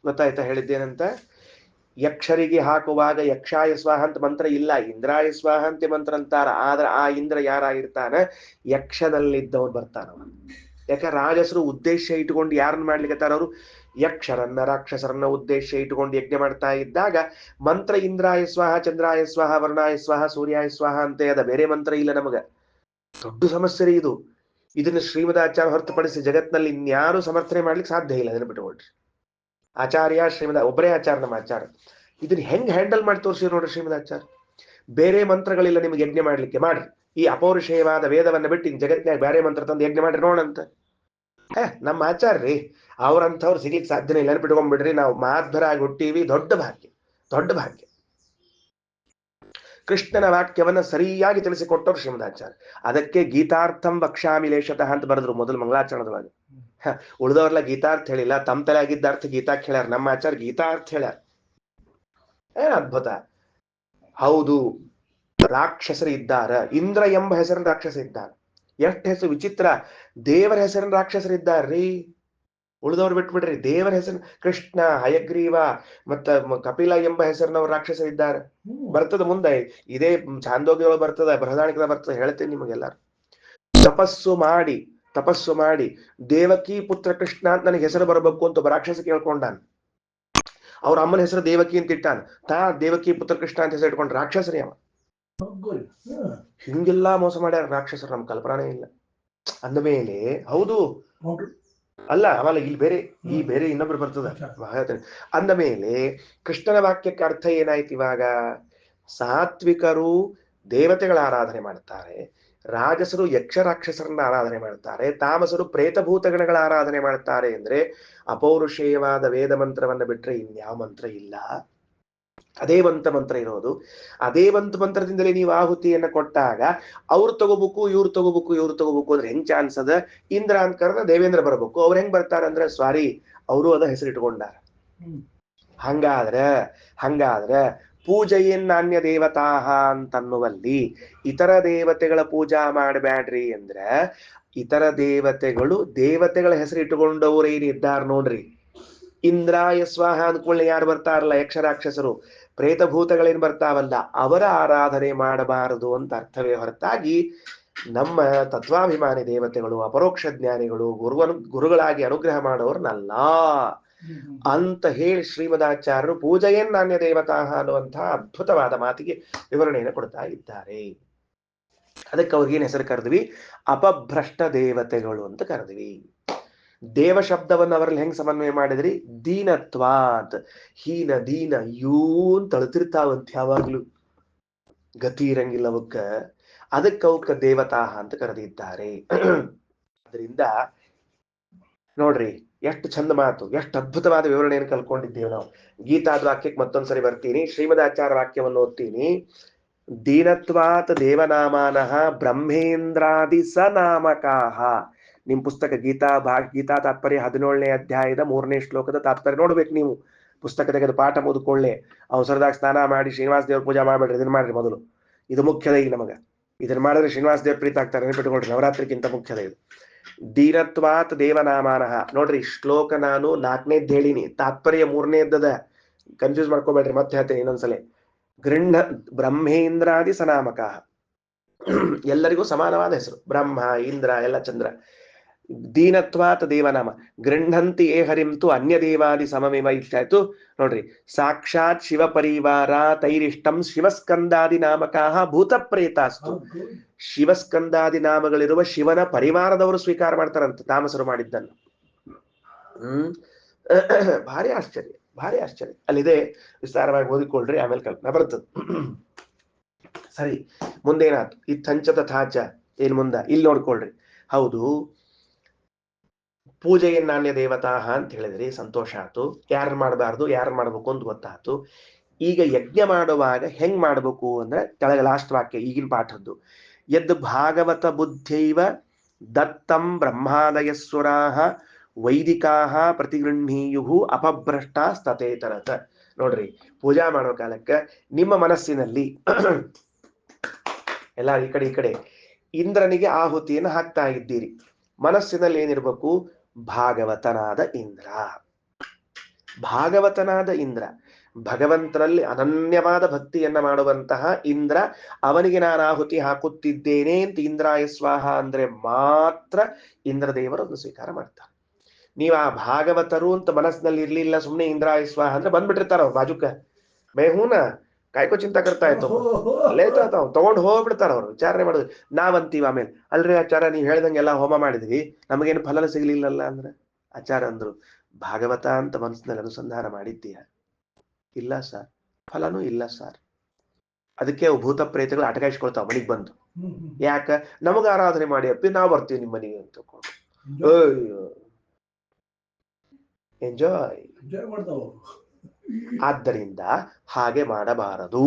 ಗೊತ್ತಾಯ್ತಾ ಹೇಳಿದ್ದೇನಂತ? ಯಕ್ಷರಿಗೆ ಹಾಕುವಾಗ ಯಕ್ಷಾಯ ಸ್ವಾಹ ಅಂತ ಮಂತ್ರ ಇಲ್ಲ, ಇಂದ್ರಾಯ ಸ್ವಾಹ ಅಂತ ಮಂತ್ರ ಅಂತಾರ. ಆದ್ರೆ ಆ ಇಂದ್ರ ಯಾರಾಗಿರ್ತಾನ? ಯಕ್ಷದಲ್ಲಿದ್ದವ್ರು ಬರ್ತಾರ. ಯಾಕೆ? ರಾಜಸರು ಉದ್ದೇಶ ಇಟ್ಕೊಂಡು ಯಾರನ್ನ ಮಾಡ್ಲಿಕ್ಕೆ ಅವರು ಯಕ್ಷರನ್ನ ರಾಕ್ಷಸರನ್ನ ಉದ್ದೇಶ ಇಟ್ಕೊಂಡು ಯಜ್ಞ ಮಾಡ್ತಾ ಇದ್ದಾಗ ಮಂತ್ರ ಇಂದ್ರಾಯ ಸ್ವಾಹ ಚಂದ್ರಾಯ ಸ್ವಾಹ ವರ್ಣಾಯ ಸ್ವಾಹ ಸೂರ್ಯಾಯ ಸ್ವಾಹ ಅಂತ ಅದ, ಬೇರೆ ಮಂತ್ರ ಇಲ್ಲ ನಮಗ. ದೊಡ್ಡ ಸಮಸ್ಯೆ ಇದು. ಇದನ್ನ ಶ್ರೀಮದಾಚಾರ್ಯ ಹೊರತುಪಡಿಸಿ ಜಗತ್ನಲ್ಲಿ ಇನ್ಯಾರು ಸಮರ್ಥನೆ ಮಾಡ್ಲಿಕ್ಕೆ ಸಾಧ್ಯ ಇಲ್ಲ. ನೆನಪಿಟ್ಕೊಳ್ರಿ. ಆಚಾರ್ಯ ಶ್ರೀಮದ ಒಬ್ಬರೇ ಆಚಾರ್ಯ, ನಮ್ಮ ಆಚಾರ್ಯ. ಇದನ್ನ ಹೆಂಗ್ ಹ್ಯಾಂಡಲ್ ಮಾಡಿ ತೋರಿಸಿ ನೋಡ್ರಿ ಶ್ರೀಮದಾಚಾರ್ಯ. ಬೇರೆ ಮಂತ್ರಗಳಿಲ್ಲ ನಿಮ್ಗೆ ಯಜ್ಞ ಮಾಡ್ಲಿಕ್ಕೆ, ಮಾಡ್ರಿ. ಈ ಅಪೌರುಷೇಯವಾದ ವೇದವನ್ನ ಬಿಟ್ಟು ಜಗತ್ತಿನಾಗ ಬೇರೆ ಮಂತ್ರ ತಂದು ಯಜ್ಞ ಮಾಡ್ರಿ ನೋಡಂತ. ನಮ್ಮ ಆಚಾರ್ರಿ, ಅವ್ರಂಥವ್ರು ಸಿಗ್ಲಿಕ್ಕೆ ಸಾಧ್ಯನೇ ಇಲ್ಲ. ನೆನಪಿಟ್ಕೊಂಡ್ಬಿಡ್ರಿ. ನಾವು ಮಾಧ್ವರಾಗಿ ಹುಟ್ಟೀವಿ, ದೊಡ್ಡ ಭಾಗ್ಯ, ದೊಡ್ಡ ಭಾಗ್ಯ. ಕೃಷ್ಣನ ವಾಕ್ಯವನ್ನ ಸರಿಯಾಗಿ ತಿಳಿಸಿಕೊಟ್ಟವ್ರು ಶ್ರೀಮದಾಚಾರ್ಯ. ಅದಕ್ಕೆ ಗೀತಾರ್ಥಂ ವಕ್ಷ್ಯಾಮಿ ಲೇಷತಃ ಅಂತ ಬರೆದ್ರು ಮೊದಲು ಮಂಗಳಾಚರಣದೊಳಗೆ. ಉಳಿದವ್ರಲ್ಲ ಗೀತಾರ್ಥ ಹೇಳಿಲ್ಲ, ತಮ್ಮ ತಲೆ ಆಗಿದ್ದ ಅರ್ಥ ಗೀತಾಕ್ ಹೇಳ್ಯಾರ. ನಮ್ಮ ಆಚಾರ್ಯ ಗೀತಾರ್ಥ ಹೇಳ್ಯಾರ. ಏನ್ ಅದ್ಭುತ! ಹೌದು, ರಾಕ್ಷಸರು ಇದ್ದಾರ. ಇಂದ್ರ ಎಂಬ ಹೆಸರಿನ ರಾಕ್ಷಸ ಇದ್ದಾರ. ಎಷ್ಟು ಹೆಸರು ವಿಚಿತ್ರ! ದೇವರ ಹೆಸರಿನ ರಾಕ್ಷಸರಿದ್ದಾರ್ರಿ. ಉಳಿದವ್ರು ಬಿಟ್ಬಿಡ್ರಿ. ದೇವರ ಹೆಸರು ಕೃಷ್ಣ, ಹಯಗ್ರೀವ ಮತ್ತ ಕಪಿಲ ಎಂಬ ಹೆಸರಿನವ್ರು ರಾಕ್ಷಸರಿದ್ದಾರೆ. ಬರ್ತದ ಮುಂದೆ, ಇದೇ ಚಾಂದೋಗ್ಯೊಳಗೆ ಬರ್ತದ, ಬೃಹದಾರಣ್ಯಕದಾಗ ಬರ್ತದ, ಹೇಳ್ತೇನೆ ನಿಮಗೆಲ್ಲಾರು. ತಪಸ್ಸು ಮಾಡಿ ದೇವಕಿ ಪುತ್ರ ಕೃಷ್ಣ ಅಂತ ನನಗೆ ಹೆಸರು ಬರಬೇಕು ಅಂತ ಒಬ್ಬ ರಾಕ್ಷಸ ಕೇಳ್ಕೊಂಡಾನ. ಅವ್ರ ಅಮ್ಮನ ಹೆಸರು ದೇವಕಿ ಅಂತ ಇಟ್ಟಾನ. ದೇವಕಿ ಪುತ್ರ ಕೃಷ್ಣ ಅಂತ ಹೆಸರು ಇಟ್ಕೊಂಡ್ ರಾಕ್ಷಸರಿ ಅವ. ಹಿಂಗೆಲ್ಲಾ ಮೋಸ ಮಾಡ್ಯಾರ ರಾಕ್ಷಸರು, ನಮ್ ಕಲ್ಪನೆ ಇಲ್ಲ. ಅಂದ ಮೇಲೆ ಹೌದು ಅಲ್ಲ, ಆಮೇಲೆ ಇಲ್ಲಿ ಬೇರೆ ಇನ್ನೊಬ್ರು ಬರ್ತದ. ಅಂದ ಮೇಲೆ ಕೃಷ್ಣನ ವಾಕ್ಯಕ್ಕೆ ಅರ್ಥ ಏನಾಯ್ತು ಇವಾಗ? ಸಾತ್ವಿಕರು ದೇವತೆಗಳ ಆರಾಧನೆ ಮಾಡ್ತಾರೆ, ರಾಜಸರು ಯಕ್ಷ ರಾಕ್ಷಸರನ್ನ ಆರಾಧನೆ ಮಾಡ್ತಾರೆ, ತಾಮಸರು ಪ್ರೇತಭೂತಗಣಗಳ ಆರಾಧನೆ ಮಾಡ್ತಾರೆ. ಅಂದ್ರೆ ಅಪೌರುಷೇಯವಾದ ವೇದ ಮಂತ್ರವನ್ನ ಬಿಟ್ರೆ ಇನ್ಯಾವ ಮಂತ್ರ ಇಲ್ಲ. ಅದೇ ವಂತ ಮಂತ್ರ ಇರೋದು. ಅದೇ ವಂತ ಮಂತ್ರದಿಂದಲೇ ನೀವು ಆಹುತಿಯನ್ನ ಕೊಟ್ಟಾಗ ಅವ್ರು ತಗೋಬೇಕು, ಇವ್ರು ತಗೋಬೇಕು ಅಂದ್ರೆ ಹೆಂಗ್ ಚಾನ್ಸ್ ಅದ? ಇಂದ್ರ ಅಂತ ಕರೆದ ದೇವೇಂದ್ರ ಬರ್ಬೇಕು. ಅವ್ರು ಹೆಂಗ್ ಬರ್ತಾರಂದ್ರೆ ಸ್ವಾರಿ ಅವರು ಅದ ಹೆಸರಿಟ್ಕೊಂಡಾರ. ಹಂಗಾದ್ರೆ ಪೂಜೆಯನ್ನಾನ್ಯ ದೇವತಾಹ ಅಂತನ್ನುವಲ್ಲಿ ಇತರ ದೇವತೆಗಳ ಪೂಜಾ ಮಾಡಬ್ಯಾಡ್ರಿ ಅಂದ್ರ, ಇತರ ದೇವತೆಗಳ ಹೆಸರು ಇಟ್ಟುಕೊಂಡವ್ರು ಏನಿದ್ದಾರ ನೋಡ್ರಿ. ಇಂದ್ರಾಯ ಸ್ವಾಹ ಅಂದ್ಕೊಳ್ಳಿ ಯಾರು ಬರ್ತಾರಲ್ಲ, ಯಕ್ಷರಾಕ್ಷಸರು ಪ್ರೇತಭೂತಗಳೇನ್ ಬರ್ತಾವಲ್ಲ, ಅವರ ಆರಾಧನೆ ಮಾಡಬಾರದು ಅಂತ ಅರ್ಥವೇ ಹೊರತಾಗಿ ನಮ್ಮ ತತ್ವಾಭಿಮಾನಿ ದೇವತೆಗಳು, ಅಪರೋಕ್ಷ ಜ್ಞಾನಿಗಳು, ಗುರುಗಳಾಗಿ ಅನುಗ್ರಹ ಮಾಡೋರ್ನಲ್ಲ ಅಂತ ಹೇಳಿ ಶ್ರೀಮದಾಚಾರ್ಯರು ಪೂಜೆಯನ್ನಾನ್ಯ ದೇವತಾ ಅನ್ನುವಂತಹ ಅದ್ಭುತವಾದ ಮಾತಿಗೆ ವಿವರಣೆಯನ್ನು ಕೊಡ್ತಾ ಇದ್ದಾರೆ. ಅದಕ್ಕೆ ಅವ್ರಿಗೇನ್ ಹೆಸರು ಕರೆದ್ವಿ? ಅಪಭ್ರಷ್ಟ ದೇವತೆಗಳು ಅಂತ ಕರೆದ್ವಿ. ದೇವ ಶಬ್ದವನ್ನು ಅವರಲ್ಲಿ ಹೆಂಗ್ ಸಮನ್ವಯ ಮಾಡಿದ್ರಿ? ದೀನತ್ವಾತ್, ಹೀನ ದೀನ ಅಂತ ಅಳ್ತಿರ್ತಾವಂತ ಯಾವಾಗ್ಲೂ, ಗತಿ ಇರಂಗಿಲ್ಲ ಅವಕ್ಕ. ಅವಕ್ಕ ದೇವತಾ ಅಂತ ಕರೆದಿದ್ದಾರೆ. ಅದರಿಂದ ನೋಡ್ರಿ ಎಷ್ಟು ಚಂದ ಮಾತು, ಎಷ್ಟು ಅದ್ಭುತವಾದ ವಿವರಣೆಯನ್ನು ಕಲ್ಕೊಂಡಿದ್ದೇವೆ ನಾವು. ಗೀತಾದ ವಾಕ್ಯಕ್ಕೆ ಮತ್ತೊಂದ್ಸರಿ ಬರ್ತೀನಿ, ಶ್ರೀಮದಾಚಾರ್ಯ ವಾಕ್ಯವನ್ನು ಓದ್ತೀನಿ. ದೀನತ್ವಾತ್ ದೇವನಾಮಾನಃ ಬ್ರಹ್ಮೇಂದ್ರಾದಿ ಸನಾಮಕಾಹ. ನಿಮ್ ಪುಸ್ತಕ ಗೀತಾ ತಾತ್ಪರ್ಯ 17ನೇ ಅಧ್ಯಾಯದ 3ನೇ ಶ್ಲೋಕದ ತಾತ್ಪರ್ಯ ನೋಡ್ಬೇಕು ನೀವು. ಪುಸ್ತಕ ತೆಗೆದು ಪಾಠ ಮುದ್ಕೊಳ್ಳೆ ಅವಸರದಾಗ ಸ್ನಾನ ಮಾಡಿ ಶ್ರೀನಿವಾಸ ದೇವ್ರ ಪೂಜಾ ಮಾಡ್ಬೇಡ್ರಿ. ಇದನ್ನ ಮಾಡ್ರಿ ಮೊದಲು, ಇದು ಮುಖ್ಯದ. ಈಗ ನಮಗ ಇದನ್ನ ಮಾಡಿದ್ರೆ ಶ್ರೀನಿವಾಸ ದೇವ್ರ ಪ್ರೀತ ಆಗ್ತಾರೆ, ನೆನಪಿಟ್ಕೊಳ್ರಿ. ನವರಾತ್ರಿಗಿಂತ ಮುಖ್ಯದ ಇದು. ದೀನತ್ವಾತ್ ದೇವನಾಮಾನಃ ನೋಡ್ರಿ, ಶ್ಲೋಕ ನಾನು 4ನೇದ್ದು ಹೇಳಿನಿ, ತಾತ್ಪರ್ಯ 3ನೇದ್ದದ. ಕನ್ಫ್ಯೂಸ್ ಮಾಡ್ಕೋಬೇಡ್ರಿ, ಮತ್ತೆ ಹೇಳ್ತೇನೆ ಇನ್ನೊಂದ್ಸಲ. ಬ್ರಹ್ಮೇಂದ್ರಾದಿ ಸನಾಮಕ, ಎಲ್ಲರಿಗೂ ಸಮಾನವಾದ ಹೆಸರು, ಬ್ರಹ್ಮ ಇಂದ್ರ ಎಲ್ಲ ಚಂದ್ರ. ದೀನತ್ವಾತ್ ದೇವನಾಮ ಗೃಹಂತಿ ಏ ಹರಿಂತು ಅನ್ಯ ದೇವಾದಿ ಸಮಮೇವ ಇಷ್ಟಾಯ್ತು ನೋಡ್ರಿ. ಸಾಕ್ಷಾತ್ ಶಿವ ಪರಿವಾರ ತೈರಿಷ್ಟಂ ಶಿವಸ್ಕಂದಾದಿ ನಾಮಕಾಹ ಭೂತ ಪ್ರೇತಾಸ್ತು. ಶಿವಸ್ಕಂದಾದಿ ನಾಮಗಳಿರುವ ಶಿವನ ಪರಿವಾರದವರು ಸ್ವೀಕಾರ ಮಾಡ್ತಾರಂತ ತಾಮಸರು ಮಾಡಿದ್ದನ್ನು. ಭಾರಿ ಆಶ್ಚರ್ಯ ಅಲ್ಲಿದೆ. ವಿಸ್ತಾರವಾಗಿ ಓದಿಕೊಳ್ಳ್ರಿ, ಆಮೇಲೆ ಕಲ್ಪನಾ ಬರ್ತದೆ. ಸರಿ, ಮುಂದೇನಾಯ್ತು? ಇತ್ತಂಚ ತಥಾಚ ಏನ್ ಮುಂದ ಇಲ್ಲಿ ನೋಡ್ಕೊಳ್ರಿ. ಹೌದು, ಪೂಜೆಯನ್ನಾನ್ಯ ದೇವತಾ ಅಂತ ಹೇಳಿದ್ರಿ, ಸಂತೋಷ ಆಯ್ತು. ಯಾರು ಮಾಡಬಾರ್ದು, ಯಾರು ಮಾಡ್ಬೇಕು ಅಂತ ಗೊತ್ತಾಯ್ತು. ಈಗ ಯಜ್ಞ ಮಾಡುವಾಗ ಹೆಂಗ್ ಮಾಡ್ಬೇಕು ಅಂದ್ರೆ ಕೆಳಗೆ ಲಾಸ್ಟ್ ವಾಕ್ಯ ಈಗಿನ ಪಾಠದ್ದು. ಯದ್ ಭಾಗವತ ಬುದ್ಧೈವ ದತ್ತಂ ಬ್ರಹ್ಮಾದಯಸ್ವರಾಹ ವೈದಿಕಾಹ ಪ್ರತಿಗೃಹೀಯು ಅಪಭ್ರಷ್ಟ ಸ್ತತೇತರತ. ನೋಡ್ರಿ, ಪೂಜಾ ಮಾಡೋ ಕಾಲಕ್ಕೆ ನಿಮ್ಮ ಮನಸ್ಸಿನಲ್ಲಿ ಎಲ್ಲ ಈ ಕಡೆ ಇಂದ್ರನಿಗೆ ಆಹುತಿಯನ್ನು ಹಾಕ್ತಾ ಇದ್ದೀರಿ. ಮನಸ್ಸಿನಲ್ಲಿ ಏನಿರ್ಬೇಕು? ಭಾಗವತನಾದ ಇಂದ್ರ, ಭಗವಂತನಲ್ಲಿ ಅನನ್ಯವಾದ ಭಕ್ತಿಯನ್ನ ಮಾಡುವಂತಹ ಇಂದ್ರ, ಅವನಿಗೆ ನಾನು ಆಹುತಿ ಹಾಕುತ್ತಿದ್ದೇನೆ ಅಂತ ಇಂದ್ರಾಯ ಸ್ವಾಹ ಅಂದ್ರೆ ಮಾತ್ರ ಇಂದ್ರದೇವರು ಅದನ್ನು ಸ್ವೀಕಾರ ಮಾಡ್ತಾರೆ. ನೀವ್ ಆ ಭಾಗವತರು ಅಂತ ಮನಸ್ಸಿನಲ್ಲಿ ಇರ್ಲಿಲ್ಲ, ಸುಮ್ನೆ ಇಂದ್ರಾಯ ಸ್ವಾಹ ಅಂದ್ರೆ ಬಂದ್ಬಿಟ್ಟಿರ್ತಾರ ಅವ್ರು ಬಾಜುಕ. ಮೇಹೂನ ಕಾಯ್ಕೋ ಚಿಂತಾ ಕರ್ತಾ ಇತ್ತು ಅಲ್ಲೇ ತಗೊಂಡು ಹೋಗ್ಬಿಡ್ತಾರ ಅವ್ರು, ವಿಚಾರಣೆ ಮಾಡೋದು. ನಾವಂತೀವಿ ಆಮೇಲೆ, ಅಲ್ರಿ ಆಚಾರ ನೀವ್ ಹೇಳ್ದಂಗೆಲ್ಲ ಹೋಮ ಮಾಡಿದ್ವಿ, ನಮಗೇನು ಫಲ ಸಿಗ್ಲಿಲ್ಲಲ್ಲ ಅಂದ್ರೆ. ಆಚಾರ ಅಂದ್ರು, ಭಾಗವತ ಅಂತ ಮನಸ್ಸಿನಲ್ಲಿ ಅನುಸಂಧಾನ ಮಾಡಿದ್ದೀಯ? ಇಲ್ಲ ಸರ್. ಫಲನೂ ಇಲ್ಲ ಸರ್. ಅದಕ್ಕೆ ಅವು ಭೂತ ಪ್ರೇತಗಳು ಅಟಕಾಯಿಸ್ಕೊಳ್ತಾವ ಮನಿಗ್ ಬಂದು. ಯಾಕ? ನಮಗ ಆರಾಧನೆ ಮಾಡಿ ಅಪ್ಪಿ, ನಾವು ಬರ್ತೀವಿ ನಿಮ್ಮ ಮನೆಗೆ ಅಂತ. ಎಂಜಾಯ್ ಮಾಡ್ತಾವ. ಆದ್ದರಿಂದ ಹಾಗೆ ಮಾಡಬಾರದು.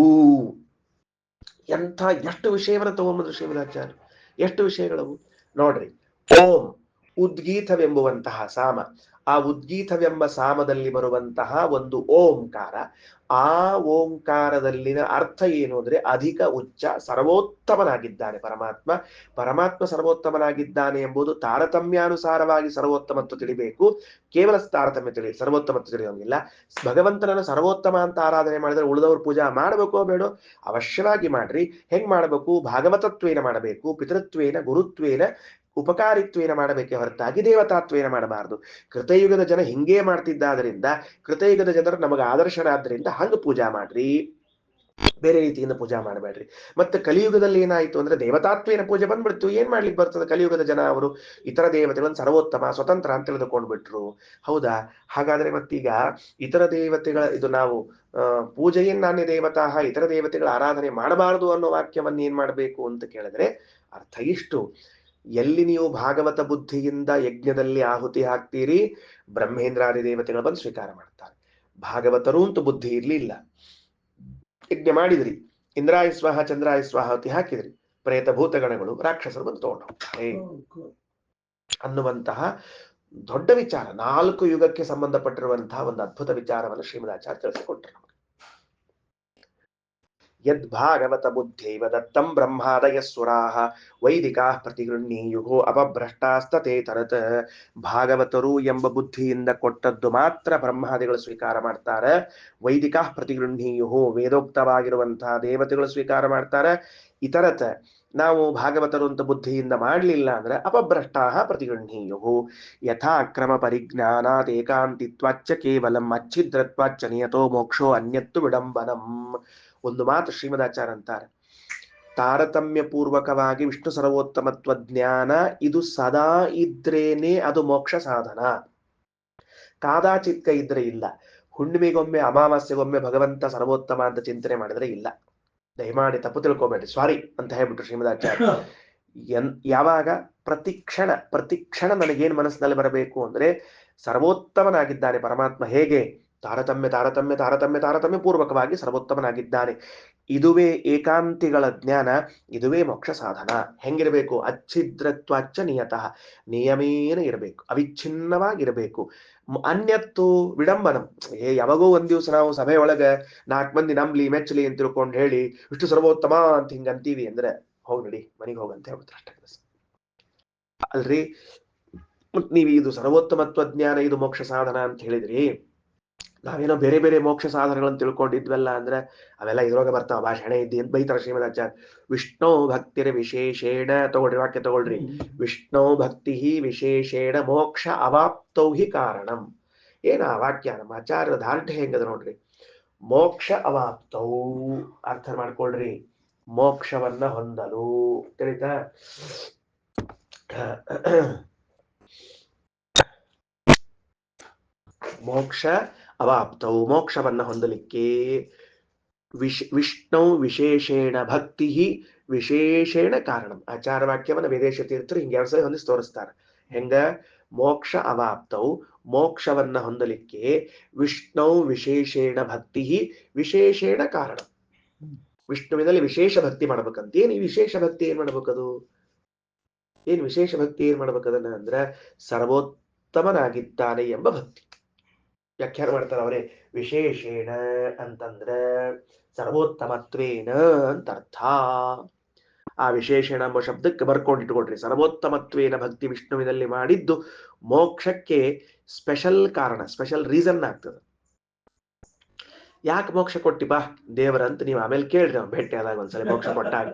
ಎಷ್ಟು ವಿಷಯವನ್ನು ತಗೊಂಬಂದ್ರು ಶ್ರೀಮದಾಚಾರ್ಯ, ಎಷ್ಟು ವಿಷಯಗಳವು ನೋಡ್ರಿ. ಉದ್ಗೀತವೆಂಬುವಂತಹ ಸಾಮ, ಆ ಉದ್ಗೀತವೆಂಬ ಸಾಮದಲ್ಲಿ ಬರುವಂತಹ ಒಂದು ಓಂಕಾರ, ಆ ಓಂಕಾರದಲ್ಲಿನ ಅರ್ಥ ಏನು ಅಂದ್ರೆ ಅಧಿಕ ಉಚ್ಚ ಸರ್ವೋತ್ತಮನಾಗಿದ್ದಾನೆ ಪರಮಾತ್ಮ. ಪರಮಾತ್ಮ ಸರ್ವೋತ್ತಮನಾಗಿದ್ದಾನೆ ಎಂಬುದು ತಾರತಮ್ಯಾನುಸಾರವಾಗಿ ಸರ್ವೋತ್ತಮತ್ವ ತಿಳಿಬೇಕು. ಕೇವಲ ತಾರತಮ್ಯ ಸರ್ವೋತ್ತಮತ್ವ ತಿಳಿಯೋಂಗಿಲ್ಲ. ಭಗವಂತನನ್ನು ಸರ್ವೋತ್ತಮ ಅಂತ ಆರಾಧನೆ ಮಾಡಿದ್ರೆ ಉಳಿದವರು ಪೂಜಾ ಮಾಡಬೇಕೋ ಬೇಡೋ? ಅವಶ್ಯವಾಗಿ ಮಾಡ್ರಿ. ಹೆಂಗ್ ಮಾಡಬೇಕು? ಭಾಗವತತ್ವೇನ ಮಾಡಬೇಕು, ಪಿತೃತ್ವೇನ, ಗುರುತ್ವೇನ, ಉಪಕಾರಿತ್ವೇನ ಮಾಡಬೇಕೆ ಹೊರತಾಗಿ ದೇವತಾತ್ವೇನ ಮಾಡಬಾರದು. ಕೃತಯುಗದ ಜನ ಹಿಂಗೇ ಮಾಡ್ತಿದ್ದಾದ್ರಿಂದ, ಕೃತಯುಗದ ಜನರು ನಮಗೆ ಆದರ್ಶರಾದ್ರಿಂದ ಹಂಗ ಪೂಜಾ ಮಾಡ್ರಿ, ಬೇರೆ ರೀತಿಯಿಂದ ಪೂಜಾ ಮಾಡಬೇಡ್ರಿ. ಮತ್ತೆ ಕಲಿಯುಗದಲ್ಲಿ ಏನಾಯ್ತು ಅಂದ್ರೆ ದೇವತಾತ್ವೇನ ಪೂಜೆ ಬಂದ್ಬಿಡ್ತು. ಏನ್ ಮಾಡ್ಲಿಕ್ಕೆ ಬರ್ತದೆ? ಕಲಿಯುಗದ ಜನ ಅವರು ಇತರ ದೇವತೆಗಳನ್ನು ಸರ್ವೋತ್ತಮ ಸ್ವತಂತ್ರ ಅಂತ ತಿಳಿದುಕೊಂಡ್ಬಿಟ್ರು. ಹೌದಾ? ಹಾಗಾದ್ರೆ ಮತ್ತೀಗ ಇತರ ದೇವತೆಗಳ ಇದು ನಾವು ಪೂಜೆಯನ್ನಾನ್ಯ ದೇವತಾ ಇತರ ದೇವತೆಗಳ ಆರಾಧನೆ ಮಾಡಬಾರದು ಅನ್ನೋ ವಾಕ್ಯವನ್ನ ಏನ್ ಮಾಡ್ಬೇಕು ಅಂತ ಕೇಳಿದ್ರೆ ಅರ್ಥ ಇಷ್ಟು. ಎಲ್ಲಿ ನೀವು ಭಾಗವತ ಬುದ್ಧಿಯಿಂದ ಯಜ್ಞದಲ್ಲಿ ಆಹುತಿ ಹಾಕ್ತೀರಿ, ಬ್ರಹ್ಮೇಂದ್ರಾದಿ ದೇವತೆಗಳು ಬಂದು ಸ್ವೀಕಾರ ಮಾಡ್ತಾರೆ. ಭಾಗವತರು ಅಂತೂ ಬುದ್ಧಿ ಇರ್ಲಿಲ್ಲ, ಯಜ್ಞ ಮಾಡಿದ್ರಿ, ಇಂದ್ರಾಯ ಸ್ವಾಹ ಚಂದ್ರಾಯ ಸ್ವಾಹಾವತಿ ಹಾಕಿದ್ರಿ, ಪ್ರೇತ ಭೂತಗಣಗಳು ರಾಕ್ಷಸರು ಬಂದು ತಗೊಂಡು ಹೋಗ್ತಾರೆ ಅನ್ನುವಂತಹ ದೊಡ್ಡ ವಿಚಾರ, 4 ಯುಗಕ್ಕೆ ಸಂಬಂಧಪಟ್ಟಿರುವಂತಹ ಒಂದು ಅದ್ಭುತ ವಿಚಾರವನ್ನು ಶ್ರೀಮದಾಚಾರ್ಯ ತಿಳಿಸಿಕೊಟ್ರು ನಮಗೆ. ಯದ್ ಭಾಗವತ ಬುದ್ಧೈವ ದತ್ತಂ ಬ್ರಹ್ಮಾದಯ ಸುರಾಹ ವೈದಿಕಾ ಪ್ರತಿಗೃಹ್ಣೀಯು ಅಪಭ್ರಷ್ಟಾಸ್ತತೆ ತರತ್. ಭಾಗವತರು ಎಂಬ ಬುದ್ಧಿಯಿಂದ ಕೊಟ್ಟದ್ದು ಮಾತ್ರ ಬ್ರಹ್ಮಾದಿಗಳು ಸ್ವೀಕಾರ ಮಾಡ್ತಾರೆ. ವೈದಿಕಾ ಪ್ರತಿಗೃಹ್ಣೀಯು, ವೇದೋಕ್ತವಾಗಿರುವಂತಹ ದೇವತೆಗಳು ಸ್ವೀಕಾರ ಮಾಡ್ತಾರೆ. ಇತರತ್, ನಾವು ಭಾಗವತರು ಅಂತ ಬುದ್ಧಿಯಿಂದ ಮಾಡಲಿಲ್ಲ ಅಂದ್ರೆ ಅಪಭ್ರಷ್ಟಾ ಪ್ರತಿಗೃಹ್ಣೀಯು. ಯಥಾ ಕ್ರಮ ಪರಿಜ್ಞಾನಾತ್ ಏಕಾಂತಿತ್ವಾಚ್ಚ ಕೇವಲಂ ಅಚ್ಛಿದ್ರತ್ವಾಚ್ಚ ನಿಯತೋ ಮೋಕ್ಷೋ ಅನ್ಯತ್ತು ವಿಡಂಬನಂ. ಒಂದು ಮಾತು ಶ್ರೀಮದಾಚಾರ್ಯ ಅಂತಾರೆ, ತಾರತಮ್ಯ ಪೂರ್ವಕವಾಗಿ ವಿಷ್ಣು ಸರ್ವೋತ್ತಮತ್ವ ಜ್ಞಾನ ಇದು ಸದಾ ಇದ್ರೇನೆ ಅದು ಮೋಕ್ಷ ಸಾಧನ. ಕಾದಾಚಿತ್ಕ ಇದ್ರೆ ಇಲ್ಲ. ಹುಣ್ಣಿಮೆಗೊಮ್ಮೆ ಅಮಾವಾಸ್ಯೆಗೊಮ್ಮೆ ಭಗವಂತ ಸರ್ವೋತ್ತಮ ಅಂತ ಚಿಂತನೆ ಮಾಡಿದ್ರೆ ಇಲ್ಲ. ದಯಮಾಡಿ ತಪ್ಪು ತಿಳ್ಕೊಬೇಡಿ, ಸಾರಿ ಅಂತ ಹೇಳ್ಬಿಟ್ರು ಶ್ರೀಮದಾಚಾರ್ಯ. ಯಾವಾಗ ಪ್ರತಿಕ್ಷಣ ನನಗೇನ್ ಮನಸ್ಸಿನಲ್ಲಿ ಬರಬೇಕು ಅಂದ್ರೆ ಸರ್ವೋತ್ತಮನಾಗಿದ್ದಾನೆ ಪರಮಾತ್ಮ. ಹೇಗೆ? ತಾರತಮ್ಯ ಪೂರ್ವಕವಾಗಿ ಸರ್ವೋತ್ತಮನಾಗಿದ್ದಾನೆ. ಇದುವೇ ಏಕಾಂತಿಗಳ ಜ್ಞಾನ, ಇದುವೇ ಮೋಕ್ಷ ಸಾಧನ. ಹೆಂಗಿರಬೇಕು? ಅಚ್ಛಿದ್ರತ್ವಾಚ್ಚ ನಿಯತಃ, ನಿಯಮೇನ ಇರಬೇಕು, ಅವಿಚ್ಛಿನ್ನವಾಗಿರಬೇಕು. ಅನ್ಯತ್ತು ವಿಡಂಬನಂ. ಯಾವಾಗೋ ಒಂದ್ ದಿವ್ಸ ನಾವು ಸಭೆಯೊಳಗ 4 ಮಂದಿ ನಂಬ್ಲಿ ಮೆಚ್ಚಲಿ ಅಂತ ತಿಳ್ಕೊಂಡು ಹೇಳಿ ವಿಷ್ಣು ಸರ್ವೋತ್ತಮ ಅಂತ ಹಿಂಗಂತೀವಿ ಅಂದ್ರೆ ಹೋಗ್ ನಡಿ ಮನೆಗೆ ಹೋಗಂತ ಹೇಳ್ಬಿಟ್ರೆ ಅಷ್ಟೇ ಕೆಲಸ ಅಲ್ರಿ. ಮತ್ ನೀವು ಇದು ಸರ್ವೋತ್ತಮತ್ವ ಜ್ಞಾನ ಇದು ಮೋಕ್ಷ ಸಾಧನ ಅಂತ ಹೇಳಿದ್ರಿ, ನಾವೇನೋ ಬೇರೆ ಬೇರೆ ಮೋಕ್ಷ ಸಾಧನಗಳನ್ನು ತಿಳ್ಕೊಂಡಿದ್ವಲ್ಲ ಅಂದ್ರೆ ಅವೆಲ್ಲ ಇದ್ರೊಳಗೆ ಬರ್ತಾವ, ಭಾಷಣೆ ಇದ್ದಿ ಅಂತ ಬೈತಾರ ಶ್ರೀಮದಾಚಾರ್ಯ. ವಿಷ್ಣು ಭಕ್ತಿರ ವಿಶೇಷೇಣ, ತಗೊಳ್ರಿ ವಾಕ್ಯ ತಗೊಳ್ರಿ, ವಿಷ್ಣು ಭಕ್ತಿ ವಿಶೇಷೇಣ ಮೋಕ್ಷ ಅವಾಪ್ತೌ ಹಿ ಕಾರಣಂ. ಏನ ಆ ವಾಕ್ಯ? ನಮ್ಮ ಆಚಾರ್ಯರ ದಾರ್ಢ್ಯ ಹೆಂಗದ ನೋಡ್ರಿ. ಮೋಕ್ಷ ಅವಾಪ್ತೌ ಅರ್ಥ ಮಾಡ್ಕೊಳ್ರಿ, ಮೋಕ್ಷವನ್ನ ಹೊಂದಲು. ತಿಳಿತಾ? ಮೋಕ್ಷ ಅವಾಪ್ತೌ, ಮೋಕ್ಷವನ್ನ ಹೊಂದಲಿಕ್ಕೆ ವಿಷ್ಣು ವಿಶೇಷೇಣ ಭಕ್ತಿ ವಿಶೇಷೇಣ ಕಾರಣ. ಆಚಾರ ವಾಕ್ಯವನ್ನ ವೇದೇಶ ತೀರ್ಥರು ಹಿಂಗೆ 2 ಸಲ ಹೊಂದಿಸಿ ತೋರಿಸ್ತಾರೆ. ಹೆಂಗ? ಮೋಕ್ಷ ಅವಾಪ್ತೌ, ಮೋಕ್ಷವನ್ನ ಹೊಂದಲಿಕ್ಕೆ ವಿಷ್ಣು ವಿಶೇಷೇಣ ಭಕ್ತಿ ವಿಶೇಷೇಣ ಕಾರಣ. ವಿಷ್ಣುವಿನಲ್ಲಿ ವಿಶೇಷ ಭಕ್ತಿ ಮಾಡ್ಬೇಕಂತ. ಏನ್ ಈ ವಿಶೇಷ ಭಕ್ತಿ ಏನ್ ಮಾಡ್ಬೇಕದು? ಏನ್ ವಿಶೇಷ ಭಕ್ತಿ ಏನ್ ಮಾಡ್ಬೇಕದನ್ನ ಅಂದ್ರ ಸರ್ವೋತ್ತಮನಾಗಿದ್ದಾನೆ ಎಂಬ ಭಕ್ತಿ. ವ್ಯಾಖ್ಯಾನ ಮಾಡ್ತಾರೆ ಅವರೇ. ವಿಶೇಷೇಣ ಅಂತಂದ್ರ ಸರ್ವೋತ್ತಮತ್ವೇನ ಅಂತ ಅರ್ಥ. ಆ ವಿಶೇಷಣ ಎಂಬ ಶಬ್ದಕ್ಕೆ ಬರ್ಕೊಂಡಿಟ್ಕೊಳ್ರಿ. ಸರ್ವೋತ್ತಮತ್ವೇನ ಭಕ್ತಿ ವಿಷ್ಣುವಿನಲ್ಲಿ ಮಾಡಿದ್ದು ಮೋಕ್ಷಕ್ಕೆ ಸ್ಪೆಷಲ್ ಕಾರಣ, ಸ್ಪೆಷಲ್ ರೀಸನ್ ಆಗ್ತದೆ. ಯಾಕೆ ಮೋಕ್ಷ ಕೊಟ್ಟಿಪಾ ದೇವರಂತ ನೀವು ಆಮೇಲೆ ಕೇಳ್ರಿ, ಅವ್ನು ಭೇಟಿ ಆದಾಗ ಒಂದ್ಸಲ ಮೋಕ್ಷ ಕೊಟ್ಟಾಗ.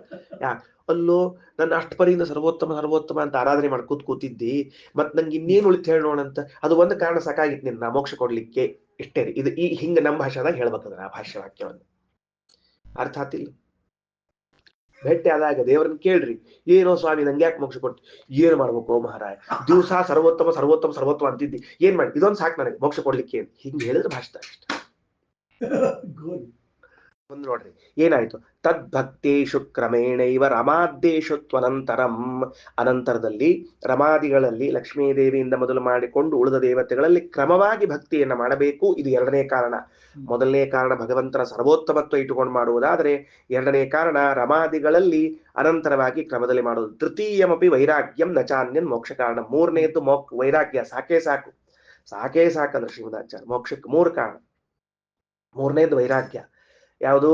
ಯಾಕೆ? ಅಲ್ಲೋ ನನ್ನ ಅಷ್ಟಪರಿಯಿಂದ ಸರ್ವೋತ್ತಮ ಅಂತ ಆರಾಧನೆ ಮಾಡಿ ಕೂತಿದ್ದಿ, ಮತ್ ನಂಗೆ ಇನ್ನೇನು ಉಳಿತು ಹೇಳೋಣಂತ. ಅದು ಒಂದು ಕಾರಣ ಸಾಕಾಗಿತ್ತು ನಿನ್ನ ಮೋಕ್ಷ ಕೊಡ್ಲಿಕ್ಕೆ. ಇಷ್ಟೇ ರೀ. ಇದು ಈ ಹಿಂಗ ನಮ್ಮ ಭಾಷೆದಾಗ ಹೇಳ್ಬೇಕಂದ್ರೆ ಆ ಭಾಷ್ಯ ವಾಕ್ಯವನ್ನು ಅರ್ಥ ಆತಿಲ್ಲ. ಭೇಟಿ ಆದಾಗ ದೇವರನ್ನ ಕೇಳ್ರಿ, ಏನೋ ಸ್ವಾಮಿ ನಂಗೆ ಯಾಕೆ ಮೋಕ್ಷ ಕೊಟ್ಟು, ಏನ್ ಮಾಡ್ಬೇಕು ಮಹಾರಾಯ, ದಿವಸ ಸರ್ವೋತ್ತಮ ಅಂತಿದ್ದಿ, ಏನ್ ಮಾಡಿ ಇದೊಂದು ಸಾಕು ನನಗೆ ಮೋಕ್ಷ ಕೊಡ್ಲಿಕ್ಕೆ, ಹಿಂಗ್ ಹೇಳಿದ್ರೆ ಭಾಷೆ ಅಷ್ಟೇ. ಒಂದು ನೋಡ್ರಿ ಏನಾಯ್ತು, ತದ್ಭಕ್ತೇಶು ಕ್ರಮೇಣೈವ ರಮಾದ್ದೇಶು ತ್ವನಂತರಂ. ಅನಂತರದಲ್ಲಿ ರಮಾದಿಗಳಲ್ಲಿ ಲಕ್ಷ್ಮೀದೇವಿಯಿಂದ ಮೊದಲು ಮಾಡಿಕೊಂಡು ಉಳಿದ ದೇವತೆಗಳಲ್ಲಿ ಕ್ರಮವಾಗಿ ಭಕ್ತಿಯನ್ನ ಮಾಡಬೇಕು. ಇದು ಎರಡನೇ ಕಾರಣ. ಮೊದಲನೇ ಕಾರಣ ಭಗವಂತನ ಸರ್ವೋತ್ತಮತ್ವ ಇಟ್ಟುಕೊಂಡು ಮಾಡುವುದಾದರೆ, ಎರಡನೇ ಕಾರಣ ರಮಾದಿಗಳಲ್ಲಿ ಅನಂತರವಾಗಿ ಕ್ರಮದಲ್ಲಿ ಮಾಡುವುದು. ತೃತೀಯಮಪಿ ವೈರಾಗ್ಯಂ ನಚಾನ್ಯನ್ ಮೋಕ್ಷ ಕಾರಣ. ಮೂರನೇದ್ದು ವೈರಾಗ್ಯ. ಸಾಕೇ ಸಾಕು, ಸಾಕೇ ಸಾಕಂದ್ರೆ ಶ್ರೀಮದಾಚಾರ್ಯ ಮೋಕ್ಷಕ್ಕೆ ಮೂರು ಕಾರಣ. ಮೂರನೇದು ವೈರಾಗ್ಯ. ಯಾವುದು?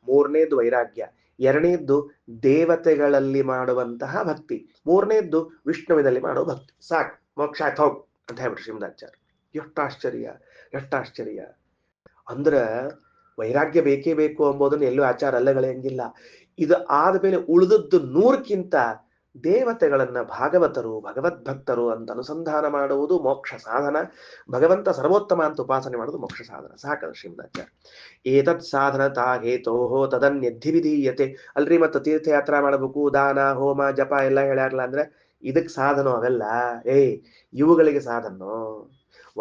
ಮೂರನೇದ್ದು ವೈರಾಗ್ಯ, ಎರಡನೇದ್ದು ದೇವತೆಗಳಲ್ಲಿ ಮಾಡುವಂತಹ ಭಕ್ತಿ, ಮೂರನೇದ್ದು ವಿಷ್ಣುವಿನಲ್ಲಿ ಮಾಡುವ ಭಕ್ತಿ. ಸಾಕು, ಮೋಕ್ಷ ಆಯ್ತು ಹೋಗ್ ಅಂತ ಹೇಳ್ಬಿಟ್ರು ಶ್ರೀಮದಾಚಾರ್ಯ. ಎಷ್ಟು ಆಶ್ಚರ್ಯ, ಎಷ್ಟು ಆಶ್ಚರ್ಯ ಅಂದ್ರ ವೈರಾಗ್ಯ ಬೇಕೇ ಬೇಕು ಎಂಬುದನ್ನು ಎಲ್ಲೂ ಆಚಾರ ಅಲ್ಲಗಳೆಯಂಗಿಲ್ಲ. ಇದು ಆದ್ಮೇಲೆ ಉಳಿದದ್ದು 100ಕ್ಕಿಂತ ದೇವತೆಗಳನ್ನ ಭಾಗವತರು ಭಗವದ್ಭಕ್ತರು ಅಂತ ಅನುಸಂಧಾನ ಮಾಡುವುದು ಮೋಕ್ಷ ಸಾಧನ. ಭಗವಂತ ಸರ್ವೋತ್ತಮ ಅಂತ ಉಪಾಸನೆ ಮಾಡುವುದು ಮೋಕ್ಷ ಸಾಧನ. ಸಾಕಲ್ಲ ಶ್ರೀಮದಾಚಾರ್ಯ. ಏತತ್ ಸಾಧನತಾ ಹೇತೋಹೋ ತದನ್ಯಧಿ ವಿಧೀಯತೆ. ಅಲ್ರಿ ಮತ್ತೆ ತೀರ್ಥಯಾತ್ರಾ ಮಾಡಬೇಕು, ದಾನ ಹೋಮ ಜಪ ಎಲ್ಲ ಹೇಳ್ಯಾರಲ್ಲ ಅಂದ್ರೆ ಇದಕ್ ಸಾಧನ ಅವೆಲ್ಲ. ಇವುಗಳಿಗೆ ಸಾಧನೋ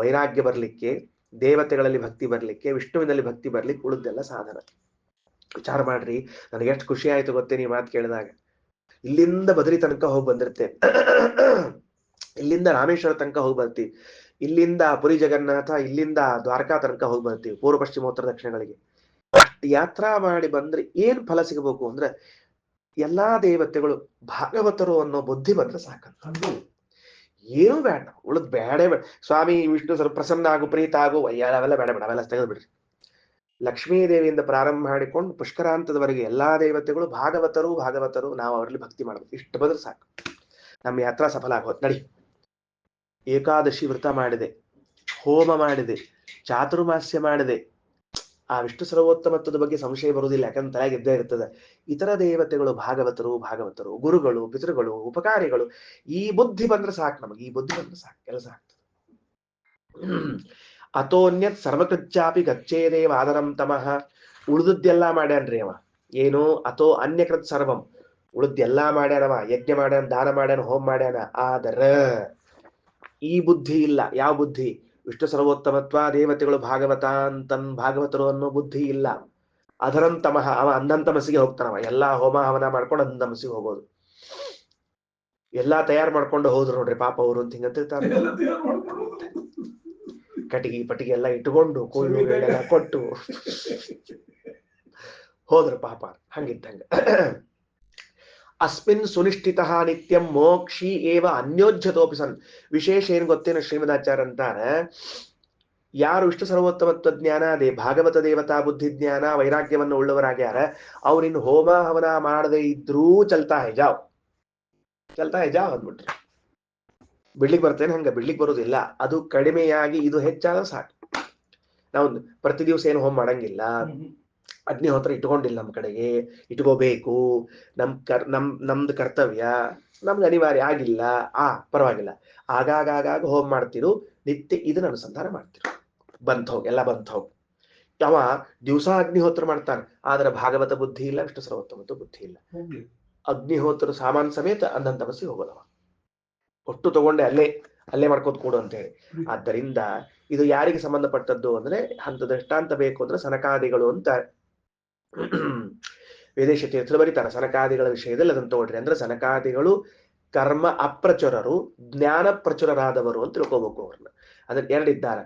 ವೈರಾಗ್ಯ ಬರ್ಲಿಕ್ಕೆ, ದೇವತೆಗಳಲ್ಲಿ ಭಕ್ತಿ ಬರ್ಲಿಕ್ಕೆ, ವಿಷ್ಣುವಿನಲ್ಲಿ ಭಕ್ತಿ ಬರ್ಲಿಕ್ಕೆ ಉಳಿದೆಲ್ಲ ಸಾಧನ. ವಿಚಾರ ಮಾಡ್ರಿ. ನನಗೆ ಎಷ್ಟು ಖುಷಿ ಆಯ್ತು ಗೊತ್ತೇ ಈ ಮಾತು ಕೇಳಿದಾಗ. ಇಲ್ಲಿಂದ ಬದರಿ ತನಕ ಹೋಗಿ ಬಂದಿರ್ತೇವೆ, ಇಲ್ಲಿಂದ ರಾಮೇಶ್ವರ ತನಕ ಹೋಗಿ ಬರ್ತೀವಿ, ಇಲ್ಲಿಂದ ಪುರಿ ಜಗನ್ನಾಥ, ಇಲ್ಲಿಂದ ದ್ವಾರಕಾ ತನಕ ಹೋಗಿ ಬರ್ತೀವಿ, ಪೂರ್ವ ಪಶ್ಚಿಮ ಉತ್ತರ ದಕ್ಷಿಣಗಳಿಗೆ. ಅಷ್ಟು ಯಾತ್ರಾ ಮಾಡಿ ಬಂದ್ರೆ ಏನ್ ಫಲ ಸಿಗಬೇಕು ಅಂದ್ರೆ ಎಲ್ಲಾ ದೇವತೆಗಳು ಭಾಗವತರು ಅನ್ನೋ ಬುದ್ಧಿ ಬಂದ್ರೆ ಸಾಕಂತ. ಏನು ಬೇಡ, ಉಳಿದ್ ಬೇಡೇ ಬೇಡ. ಸ್ವಾಮಿ ವಿಷ್ಣು ಸ್ವಲ್ಪ ಪ್ರಸನ್ನ ಆಗು, ಪ್ರೀತ ಆಗು, ಅವೆಲ್ಲ ಬೇಡ ಬೇಡ, ಅವೆಲ್ಲ ತೆಗೆದು ಬಿಡ್ರಿ. ಲಕ್ಷ್ಮೀದೇವಿಯಿಂದ ಪ್ರಾರಂಭ ಮಾಡಿಕೊಂಡು ಪುಷ್ಕರಾಂತದವರೆಗೆ ಎಲ್ಲಾ ದೇವತೆಗಳು ಭಾಗವತರು ಭಾಗವತರು, ನಾವು ಅವರಲ್ಲಿ ಭಕ್ತಿ ಮಾಡಬೇಕು. ಇಷ್ಟು ಬಂದ್ರೆ ಸಾಕು, ನಮ್ಮ ಯಾತ್ರಾ ಸಫಲ ಆಗೋದು. ನಡಿ, ಏಕಾದಶಿ ವ್ರತ ಮಾಡಿದೆ, ಹೋಮ ಮಾಡಿದೆ, ಚಾತುರ್ಮಾಸ್ಯ ಮಾಡಿದೆ, ಆ ವಿಷ್ಣು ಸರ್ವೋತ್ತಮತ್ವದ ಬಗ್ಗೆ ಸಂಶಯ ಬರುವುದಿಲ್ಲ, ಯಾಕಂದ್ರೆ ತಲೆಗೆ ಇದ್ದೇ ಇರ್ತದೆ. ಇತರ ದೇವತೆಗಳು ಭಾಗವತರು ಭಾಗವತರು, ಗುರುಗಳು ಪಿತೃಗಳು ಉಪಕಾರಿಗಳು, ಈ ಬುದ್ಧಿ ಬಂದ್ರೆ ಸಾಕು ನಮಗೆ. ಈ ಬುದ್ಧಿ ಬಂದ್ರೆ ಸಾಕು, ಕೆಲಸ ಆಗ್ತದೆ. ಅಥೋನ್ಯತ್ ಸರ್ವಕೃತ್ಯಾಪಿ ಗಚ್ಚೇದೇವ ಆದರಂ ತಮಃ. ಉಳಿದದ್ದೆಲ್ಲಾ ಮಾಡ್ಯಾನ್ರಿ ಅವ. ಏನು? ಅಥೋ ಅನ್ಯಕೃತ್ ಸರ್ವಂ, ಉಳಿದೆಲ್ಲಾ ಮಾಡ್ಯಾನವ. ಯಜ್ಞ ಮಾಡ್ಯಾನ, ದಾನ ಮಾಡ್ಯಾನ, ಹೋಮ ಮಾಡ್ಯಾನ. ಆದರ ಈ ಬುದ್ಧಿ ಇಲ್ಲ. ಯಾವ ಬುದ್ಧಿ? ವಿಷ್ಣು ಸರ್ವೋತ್ತಮತ್ವ, ದೇವತೆಗಳು ಭಾಗವತ ಅಂತನ್ ಭಾಗವತರು ಅನ್ನೋ ಬುದ್ಧಿ ಇಲ್ಲ. ಅಧರಂ ತಮಃ, ಅವ ಅಂಧನ್ ತಮಸ್ಸಿಗೆ ಹೋಗ್ತಾನವ. ಎಲ್ಲಾ ಹೋಮ ಹವನ ಮಾಡ್ಕೊಂಡು ಅಂಧನ್ ತಮಸ್ಸಿಗೆ ಹೋಗೋದು. ಎಲ್ಲಾ ತಯಾರು ಮಾಡ್ಕೊಂಡು ಹೋದ್ರು ನೋಡ್ರಿ ಪಾಪ ಅವರು ಅಂತ ಹಿಂಗಂತಿರ್ತಾರೆ. ಕಟಿಗೆ ಪಟಿಗೆ ಎಲ್ಲ ಇಟ್ಕೊಂಡು ಕೊಯ್ಯುಗಳೆಲ್ಲ ಕೊಟ್ಟು ಹೋದ್ರು ಪಾಪ. ಹಂಗಿದ್ದಂಗ ಅಸ್ಮಿನ್ ಸುನಿಷ್ಠಿತ ನಿತ್ಯಂ ಮೋಕ್ಷಿ ಏವ ಅನ್ಯೋಜ್ಯತೋಪಿ ಸನ್. ವಿಶೇಷ ಏನ್ ಗೊತ್ತೇನು ಶ್ರೀಮದಾಚಾರ್ಯ ಅಂತಾರೆ, ಯಾರು ವಿಷ್ಣು ಸರ್ವೋತ್ತಮತ್ವ ಜ್ಞಾನ, ಭಾಗವತ ದೇವತಾ ಬುದ್ಧಿ ಜ್ಞಾನ ವೈರಾಗ್ಯವನ್ನು ಉಳ್ಳವರಾಗ್ಯಾರ, ಅವ್ರಿನ್ ಹೋಮ ಹವನ ಮಾಡದೆ ಇದ್ರೂ ಚಲ್ತಾ ಹೆಜಾವ್, ಚಲ್ತಾ ಹೆಜಾವ್ ಅಂದ್ಬಿಟ್ರಿ. ಬಿಡ್ಲಿಕ್ಕೆ ಬರ್ತೇನೆ? ಹಂಗ ಬಿಡ್ಲಿಕ್ಕೆ ಬರುದಿಲ್ಲ. ಅದು ಕಡಿಮೆಯಾಗಿ ಇದು ಹೆಚ್ಚಾದ ಸಾಕು. ನಾವು ಪ್ರತಿ ದಿವಸ ಏನು ಹೋಮ ಮಾಡಂಗಿಲ್ಲ, ಅಗ್ನಿಹೋತ್ರ ಇಟ್ಕೊಂಡಿಲ್ಲ, ನಮ್ಮ ಕಡೆಗೆ ಇಟ್ಕೋಬೇಕು. ನಮ್ದು ಕರ್ತವ್ಯ, ನಮ್ಗೆ ಅನಿವಾರ್ಯ ಆಗಿಲ್ಲ, ಪರವಾಗಿಲ್ಲ. ಆಗಾಗ ಹೋಮ ಮಾಡ್ತಿರು, ನಿತ್ಯ ಇದನ್ನ ಅನುಸಂಧಾನ ಮಾಡ್ತಿರು. ಬಂತ್ ಹೋಗ್, ಎಲ್ಲ ಬಂತ್ ಹೋಗ್. ಯಾವ ದಿವಸ ಅಗ್ನಿಹೋತ್ರ ಮಾಡ್ತಾನೆ, ಆದ್ರೆ ಭಾಗವತ ಬುದ್ಧಿ ಇಲ್ಲ, ವಿಷ್ಣು ಸರ್ವೋತ್ತಮತ್ವ ಬುದ್ಧಿ ಇಲ್ಲ. ಅಗ್ನಿಹೋತ್ರ ಸಾಮಾನ್ ಸಮೇತ ಅಂಧನ್ ತಮಸ್ಸಿಗೆ ಹೋಗೋದವ. ಒಟ್ಟು ತಗೊಂಡೆ ಅಲ್ಲೇ ಮಾಡ್ಕೋತ ಕೂಡು ಅಂತ ಹೇಳಿ. ಆದ್ದರಿಂದ ಇದು ಯಾರಿಗೆ ಸಂಬಂಧಪಟ್ಟದ್ದು ಅಂದ್ರೆ, ಅಂತ ದೃಷ್ಟಾಂತ ಬೇಕು ಅಂದ್ರೆ ಸನಕಾದಿಗಳು ಅಂತ ವೇದೇಶ ತೀರ್ಥರು ಬರೀತಾರೆ. ಸನಕಾದಿಗಳ ವಿಷಯದಲ್ಲಿ ಅದನ್ನು ತಗೊಳ್ರಿ. ಅಂದ್ರೆ ಸನಕಾದಿಗಳು ಕರ್ಮ ಅಪ್ರಚುರರು, ಜ್ಞಾನ ಪ್ರಚುರರಾದವರು ಅಂತ ತಿಳ್ಕೋಬೇಕು ಅವ್ರನ್ನ. ಅದನ್ನ ಎರಡಿದ್ದಾರೆ.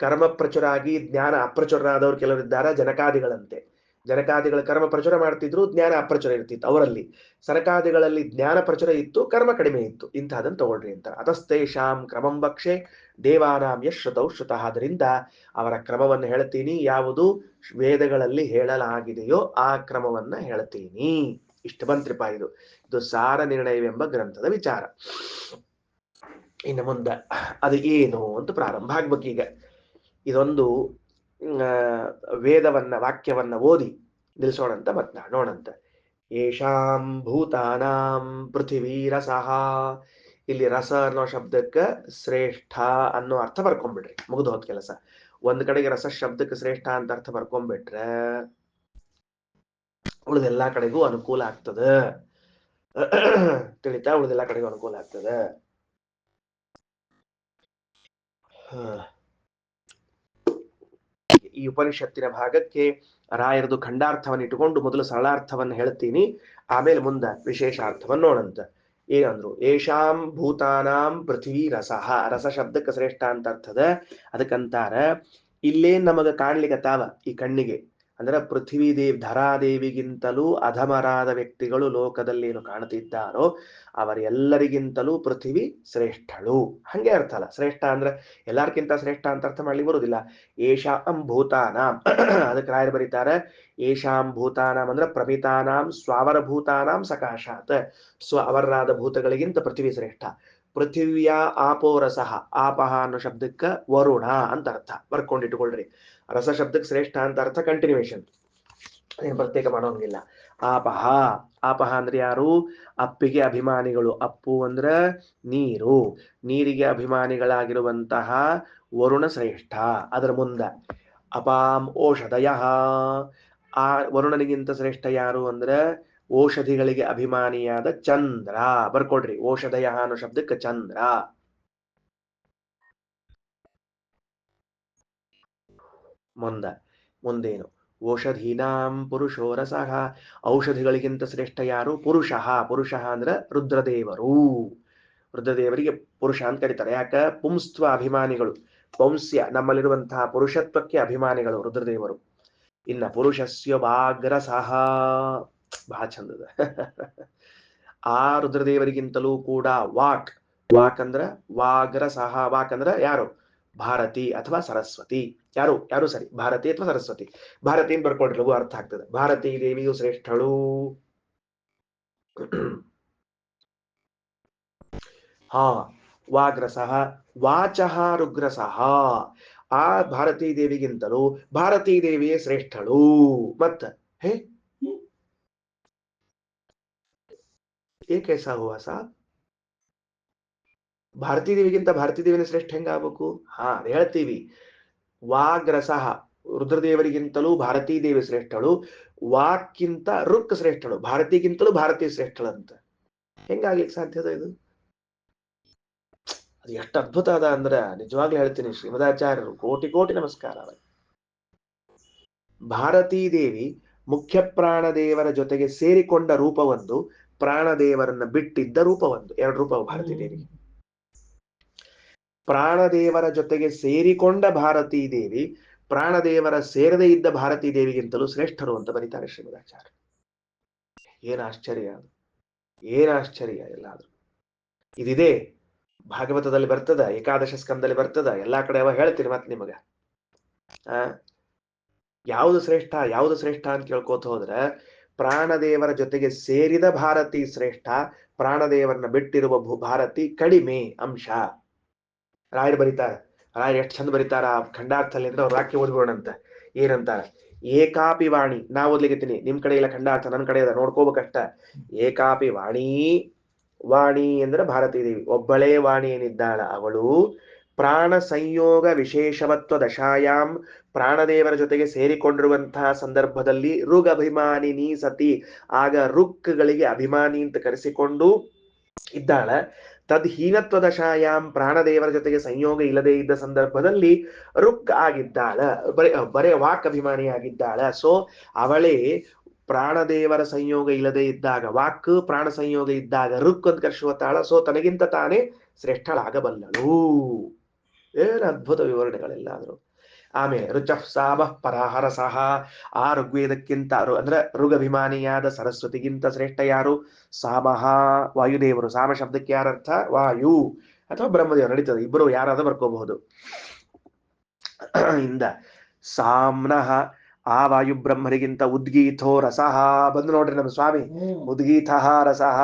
ಕರ್ಮ ಪ್ರಚುರಾಗಿ ಜ್ಞಾನ ಅಪ್ರಚುರರಾದವರು ಕೆಲವರಿದ್ದಾರೆ, ಜನಕಾದಿಗಳಂತೆ. ಜನಕಾದಿಗಳ ಕರ್ಮ ಪ್ರಚುರ ಮಾಡ್ತಿದ್ರು, ಜ್ಞಾನ ಅಪ್ರಚುರ ಇರ್ತಿತ್ತು ಅವರಲ್ಲಿ. ಸನಕಾದಿಗಳಲ್ಲಿ ಜ್ಞಾನ ಪ್ರಚುರ ಇತ್ತು, ಕರ್ಮ ಕಡಿಮೆ ಇತ್ತು. ಇಂಥದನ್ನು ತಗೊಳ್ರಿ ಅಂತ. ಅತಸ್ತೇಷಾಂ ಕ್ರಮಂ ಭಕ್ಷೆ ದೇವಾನಾಂ ಯಶ್ರುತೌ ಶ್ರುತಃ. ಅದರಿಂದ ಅವರ ಕ್ರಮವನ್ನು ಹೇಳ್ತೀನಿ. ಯಾವುದು ವೇದಗಳಲ್ಲಿ ಹೇಳಲಾಗಿದೆಯೋ ಆ ಕ್ರಮವನ್ನ ಹೇಳ್ತೀನಿ. ಇಷ್ಟು ಬಂತ್ರಿಪ. ಇದು ಸಾರ ನಿರ್ಣಯವೆಂಬ ಗ್ರಂಥದ ವಿಚಾರ. ಇನ್ನು ಮುಂದೆ ಅದು ಏನು ಅಂತ ಪ್ರಾರಂಭ ಆಗ್ಬೇಕು. ಈಗ ಇದೊಂದು ವೇದವನ್ನ ವಾಕ್ಯವನ್ನ ಓದಿ ನಿಲ್ಸೋಣಂತ ಮತ್ ನೋಡಂತ. ಯೇಷಾಂ ಭೂತಾನಾಂ ಪೃಥಿವೀ ರಸಃ. ಇಲ್ಲಿ ರಸ ಅನ್ನೋ ಶಬ್ದಕ್ಕೆ ಶ್ರೇಷ್ಠ ಅನ್ನೋ ಅರ್ಥ ಬರ್ಕೊಂಡ್ಬಿಡ್ರಿ, ಮುಗಿದು ಹೋದ ಕೆಲಸ. ಒಂದ್ ಕಡೆಗೆ ರಸ ಶಬ್ದಕ್ಕೆ ಶ್ರೇಷ್ಠ ಅಂತ ಅರ್ಥ ಬರ್ಕೊಂಡ್ಬಿಟ್ರೆ ಉಳಿದೆಲ್ಲಾ ಕಡೆಗೂ ಅನುಕೂಲ ಆಗ್ತದ. ತಿಳಿತಾ? ಉಳಿದೆಲ್ಲಾ ಕಡೆಗೂ ಅನುಕೂಲ ಆಗ್ತದ. ಈ ಉಪನಿಷತ್ತಿನ ಭಾಗಕ್ಕೆ ರಾಯರದು ಖಂಡಾರ್ಥವನ್ನು ಇಟ್ಟುಕೊಂಡು ಮೊದಲು ಸರಳಾರ್ಥವನ್ನು ಹೇಳ್ತೀನಿ, ಆಮೇಲೆ ಮುಂದ ವಿಶೇಷಾರ್ಥವನ್ನು ನೋಡಂತ. ಏನಂದ್ರು, ಏಷಾಂ ಭೂತಾನಾಂ ಪೃಥ್ವಿ ರಸಃ. ರಸ ಶಬ್ದಕ್ಕೆ ಶ್ರೇಷ್ಠ ಅಂತ ಅರ್ಥದ. ಅದಕ್ಕಂತಾರ ಇಲ್ಲೇ ನಮಗ ಕಾಣ್ಲಿಕತ್ತಾವ ಈ ಕಣ್ಣಿಗೆ, ಅಂದ್ರೆ ಪೃಥ್ವಿ ದೇವಿ ಧರಾದೇವಿಗಿಂತಲೂ ಅಧಮರಾದ ವ್ಯಕ್ತಿಗಳು ಲೋಕದಲ್ಲಿ ಏನು ಕಾಣುತ್ತಿದ್ದಾರೋ ಅವರೆಲ್ಲರಿಗಿಂತಲೂ ಪೃಥ್ವಿ ಶ್ರೇಷ್ಠಳು. ಹಂಗೆ ಅರ್ಥ ಅಲ್ಲ, ಶ್ರೇಷ್ಠ ಅಂದ್ರೆ ಎಲ್ಲಾರ್ಕಿಂತ ಶ್ರೇಷ್ಠ ಅಂತ ಅರ್ಥ ಮಾಡ್ಲಿಕ್ಕೆ ಬರುದಿಲ್ಲ. ಏಷಾಂ ಭೂತಾನಾಂ ಅದಕ್ಕೆ ರಾಯರು ಬರೀತಾರೆ, ಏಷಾಂ ಭೂತಾನಾಂ ಅಂದ್ರೆ ಪ್ರಮಿತಾನಾಂ ಸ್ವಾವರ ಭೂತಾನಾಂ ಸಕಾಶಾತ್. ಅವರಾದ ಭೂತಗಳಿಗಿಂತ ಪೃಥ್ವಿ ಶ್ರೇಷ್ಠ. ಪೃಥಿವ್ಯ ಆಪೋ ರಸಃ. ಆಪಹ ಅನ್ನೋ ಶಬ್ದಕ್ಕ ವರುಣ ಅಂತ ಅರ್ಥ ಬರ್ಕೊಂಡಿಟ್ಕೊಳ್ರಿ. ರಸ ಶಬ್ದಕ್ಕೆ ಶ್ರೇಷ್ಠ ಅಂತ ಅರ್ಥ ಕಂಟಿನ್ಯೂಯೇಷನ್, ಏನು ಪ್ರತ್ಯೇಕ ಮಾಡೋಂಗಿಲ್ಲ. ಆಪಹ, ಆಪಹ ಅಂದ್ರೆ ಯಾರು? ಅಪ್ಪಿಗೆ ಅಭಿಮಾನಿಗಳು. ಅಪ್ಪು ಅಂದ್ರ ನೀರು, ನೀರಿಗೆ ಅಭಿಮಾನಿಗಳಾಗಿರುವಂತಹ ವರುಣ ಶ್ರೇಷ್ಠ. ಅದರ ಮುಂದ ಅಪಾಂ ಓಷಧಯ. ಆ ವರುಣನಿಗಿಂತ ಶ್ರೇಷ್ಠ ಯಾರು ಅಂದ್ರೆ ಔಷಧಿಗಳಿಗೆ ಅಭಿಮಾನಿಯಾದ ಚಂದ್ರ. ಬರ್ಕೊಡ್ರಿ, ಓಷಧಯ ಅನ್ನೋ ಶಬ್ದಕ್ಕೆ ಚಂದ್ರ. ಮುಂದೇನು? ಓಷಧೀನಾಂ ಪುರುಷೋ ರಸಃ. ಔಷಧಿಗಳಿಗಿಂತ ಶ್ರೇಷ್ಠ ಯಾರು? ಪುರುಷಃ. ಪುರುಷಃ ಅಂದ್ರೆ ರುದ್ರದೇವರು. ರುದ್ರದೇವರಿಗೆ ಪುರುಷ ಅಂತ ಕರೀತಾರೆ. ಯಾಕ? ಪುಂಸ್ತ್ವ ಅಭಿಮಾನಿಗಳು, ಪೌಂಸ್ಯ ನಮ್ಮಲ್ಲಿರುವಂತಹ ಪುರುಷತ್ವಕ್ಕೆ ಅಭಿಮಾನಿಗಳು ರುದ್ರದೇವರು. ಇನ್ನ ಪುರುಷಸ್ಯ ವಾಗ್ರಸಃ. ಬಹಳ ಚಂದದ. ಆ ರುದ್ರದೇವರಿಗಿಂತಲೂ ಕೂಡ ವಾಕ್. ವಾಕ್ ಅಂದ್ರ ವಾಗ್ರಸಃ. ವಾಕ್ ಅಂದ್ರ ಯಾರು? ಭಾರತಿ ಅಥವಾ ಸರಸ್ವತಿ. ಯಾರು ಯಾರು ಸರಿ, ಭಾರತಿ ಅಥವಾ ಸರಸ್ವತಿ. ಭಾರತಿ ಅಂತ ಬರ್ಕೊಡ್ರಿ, ಲಘು ಅರ್ಥ ಆಗ್ತದೆ. ಭಾರತೀ ದೇವಿಯು ಶ್ರೇಷ್ಠಳು. ಹಾ, ವಾಗ್ರಸಃ ವಾಚಃ ರುಗ್ರಸಃ. ಆ ಭಾರತೀ ದೇವಿಗಿಂತಲೂ ಭಾರತೀ ದೇವಿಯೇ ಶ್ರೇಷ್ಠಳು. ಮತ್ತ ಹೇ ಏಕೈಸಾ ಹುವಾ ಸಾಬ್? ಭಾರತೀ ದೇವಿಗಿಂತ ಭಾರತೀ ದೇವಿನ ಶ್ರೇಷ್ಠ ಹೆಂಗಾಗಬೇಕು? ಹಾ, ಹೇಳ್ತೀವಿ. ವಾಗ್ರಸಃ, ರುದ್ರದೇವರಿಗಿಂತಲೂ ಭಾರತೀ ದೇವಿ ಶ್ರೇಷ್ಠಳು. ವಾಕ್ಕಿಂತ ರುಕ್ ಶ್ರೇಷ್ಠಳು. ಭಾರತಿಗಿಂತಲೂ ಭಾರತೀ ಶ್ರೇಷ್ಠಳಂತ. ಹೆಂಗಾಗ್ಲಿಕ್ಕೆ ಸಾಧ್ಯದ ಇದು? ಅದು ಎಷ್ಟು ಅದ್ಭುತ ಅದ ಅಂದ್ರ ನಿಜವಾಗ್ಲೂ ಹೇಳ್ತೀನಿ, ಶ್ರೀಮದಾಚಾರ್ಯರು ಕೋಟಿ ಕೋಟಿ ನಮಸ್ಕಾರ. ಭಾರತೀ ದೇವಿ ಮುಖ್ಯ ಪ್ರಾಣದೇವರ ಜೊತೆಗೆ ಸೇರಿಕೊಂಡ ರೂಪವೊಂದು, ಪ್ರಾಣದೇವರನ್ನ ಬಿಟ್ಟಿದ್ದ ರೂಪವೊಂದು. ಎರಡು ರೂಪ ಭಾರತೀ ದೇವಿ. ಪ್ರಾಣದೇವರ ಜೊತೆಗೆ ಸೇರಿಕೊಂಡ ಭಾರತೀ ದೇವಿ ಪ್ರಾಣದೇವರ ಸೇರದೇ ಇದ್ದ ಭಾರತೀ ದೇವಿಗಿಂತಲೂ ಶ್ರೇಷ್ಠರು ಅಂತ ಬರೀತಾರೆ ಶ್ರೀಮದಾಚಾರ್ಯ. ಏನ್ ಆಶ್ಚರ್ಯ, ಏನ್ ಆಶ್ಚರ್ಯ ಎಲ್ಲಾದ್ರೂ. ಇದಿದೆ ಭಾಗವತದಲ್ಲಿ ಬರ್ತದ, ಏಕಾದಶ ಸ್ಕಂದಲ್ಲಿ ಬರ್ತದ, ಎಲ್ಲಾ ಕಡೆ ಅವ ಹೇಳ್ತೀನಿ ಮತ್ ನಿಮಗ. ಯಾವುದು ಶ್ರೇಷ್ಠ ಯಾವುದು ಶ್ರೇಷ್ಠ ಅಂತ ಕೇಳ್ಕೋತ ಹೋದ್ರ ಪ್ರಾಣದೇವರ ಜೊತೆಗೆ ಸೇರಿದ ಭಾರತಿ ಶ್ರೇಷ್ಠ, ಪ್ರಾಣದೇವರನ್ನ ಬಿಟ್ಟಿರುವ ಭಾರತಿ ಕಡಿಮೆ ಅಂಶ. ರಾಯರು ಬರೀತಾರ, ರಾಯರು ಎಷ್ಟು ಚಂದ ಬರೀತಾರ ಖಂಡಾರ್ಥಲ್ಲಿ ಅಂದ್ರೆ ಅವ್ರ ವಾಕ್ಯ ಓದ್ಬೋಣಂತ. ಏನಂತಾರ? ಏಕಾಪಿ ವಾಣಿ. ನಾ ಓದ್ಲಿಕತ್ತೀನಿ, ನಿಮ್ ಕಡೆ ಇಲ್ಲ ಖಂಡಾರ್ಥ, ನನ್ನ ಕಡೆ ಅದ, ನೋಡ್ಕೋಬೇಕಷ್ಟ. ಏಕಾಪಿ ವಾಣಿ. ವಾಣಿ ಅಂದ್ರೆ ಭಾರತೀ ದೇವಿ ಒಬ್ಬಳೇ ವಾಣಿ ಏನಿದ್ದಾಳ ಅವಳು ಪ್ರಾಣ ಸಂಯೋಗ ವಿಶೇಷವತ್ವ ದಶಾಯಾಮ್, ಪ್ರಾಣದೇವರ ಜೊತೆಗೆ ಸೇರಿಕೊಂಡಿರುವಂತಹ ಸಂದರ್ಭದಲ್ಲಿ ಋಗ್ ಅಭಿಮಾನಿನಿ ಸತಿ, ಆಗ ರುಕ್ಗಳಿಗೆ ಅಭಿಮಾನಿ ಅಂತ ಕರೆಸಿಕೊಂಡು ಇದ್ದಾಳ. ತದ್ ಹೀನತ್ವ ದಶಾಯಾಮ್, ಪ್ರಾಣದೇವರ ಜೊತೆಗೆ ಸಂಯೋಗ ಇಲ್ಲದೆ ಇದ್ದ ಸಂದರ್ಭದಲ್ಲಿ ರುಕ್ ಆಗಿದ್ದಾಳ, ಬರೇ ವಾಕ್ ಅಭಿಮಾನಿ ಆಗಿದ್ದಾಳ. ಸೊ ಅವಳೇ ಪ್ರಾಣದೇವರ ಸಂಯೋಗ ಇಲ್ಲದೆ ಇದ್ದಾಗ ವಾಕ್, ಪ್ರಾಣ ಸಂಯೋಗ ಇದ್ದಾಗ ರುಕ್ ಅಂತ ಕರೆಸುವ ತಾಳ. ಸೊ ತನಗಿಂತ ತಾನೇ ಶ್ರೇಷ್ಠಳಾಗಬಲ್ಲಳು. ಏನ್ ಅದ್ಭುತ ವಿವರಣೆಗಳೆಲ್ಲಾದ್ರು. ಆಮೇಲೆ ರುಚಃ ಸಾಮಃ ಪರಾಹರಸಃ. ಆ ಋಗ್ವೇದಕ್ಕಿಂತ ಅಂದ್ರೆ ಋಗಭಿಮಾನಿಯಾದ ಸರಸ್ವತಿಗಿಂತ ಶ್ರೇಷ್ಠ ಯಾರು? ಸಾಮಃ, ವಾಯುದೇವರು. ಸಾಮ ಶಬ್ದಕ್ಕೆ ಯಾರರ್ಥ? ವಾಯು ಅಥವಾ ಬ್ರಹ್ಮದೇವರು, ನಡೀತದೆ, ಇಬ್ಬರು ಯಾರಾದ್ರೂ ಬರ್ಕೋಬಹುದು. ಇಂದ ಸಾಮ್ನಃ, ಆ ವಾಯು ಬ್ರಹ್ಮರಿಗಿಂತ ಉದ್ಗೀತೋ ರಸಃ. ಬಂದು ನೋಡ್ರಿ ನಮ್ಮ ಸ್ವಾಮಿ, ಉದ್ಗೀತ ರಸಃ,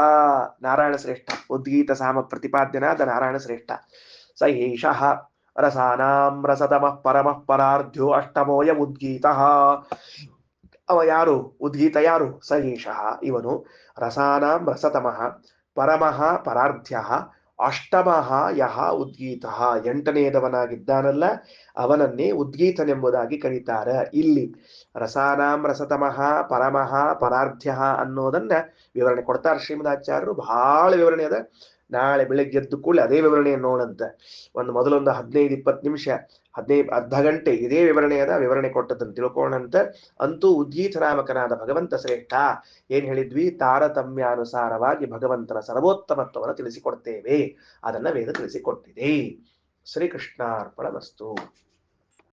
ನಾರಾಯಣ ಶ್ರೇಷ್ಠ. ಉದ್ಗೀತ ಸಾಮ ಪ್ರತಿಪಾದ್ಯನಾದ ನಾರಾಯಣ ಶ್ರೇಷ್ಠ. ಸ ಏಷಃ ರಸಾನಾಂ ರಸತಮಃ ಪರಮಃ ಪರಾರ್ಧ್ಯ ಅಷ್ಟಮೋಯ ಉದ್ಗೀತ. ಅವ ಯಾರು? ಉದ್ಗೀತ ಯಾರು? ಸ ಏಷಃ, ಇವನು. ರಸಾನಾಂ ರಸತಮಃ, ಪರಮಃ ಪರಾರ್ಧ್ಯ, ಅಷ್ಟಮಃ ಯಹ ಉದ್ಗೀತ, ಎಂಟನೆಯದವನಾಗಿದ್ದಾನಲ್ಲ ಅವನನ್ನೇ ಉದ್ಗೀತನೆಂಬುದಾಗಿ ಕರೀತಾರೆ. ಇಲ್ಲಿ ರಸಾನಾಂ ರಸತಮಃ ಪರಮಃ ಪರಾರ್ಧ್ಯ ಅನ್ನೋದನ್ನ ವಿವರಣೆ ಕೊಡ್ತಾರೆ ಶ್ರೀಮದಾಚಾರ್ಯರು. ಬಹಳ ವಿವರಣೆ ಅದ. ನಾಳೆ ಬೆಳಿಗ್ಗೆ ಎದ್ದು ಕೂಡಲೇ ಅದೇ ವಿವರಣೆಯನ್ನು ನೋಡಂತ. ಮೊದಲೊಂದು 15-20 ನಿಮಿಷ, ಅರ್ಧ ಗಂಟೆ ಇದೇ ವಿವರಣೆ ಕೊಟ್ಟದನ್ನು ತಿಳ್ಕೋಣಂತ. ಅಂತೂ ಉದ್ದೀತ ನಾಮಕನಾದ ಭಗವಂತ ಶ್ರೇಷ್ಠ. ಏನ್ ಹೇಳಿದ್ವಿ? ತಾರತಮ್ಯಾನುಸಾರವಾಗಿ ಭಗವಂತನ ಸರ್ವೋತ್ತಮತ್ವವನ್ನು ತಿಳಿಸಿಕೊಡ್ತೇವೆ. ಅದನ್ನ ವೇದ ತಿಳಿಸಿಕೊಟ್ಟಿದೆ. ಶ್ರೀಕೃಷ್ಣಾರ್ಪಣಮಸ್ತು.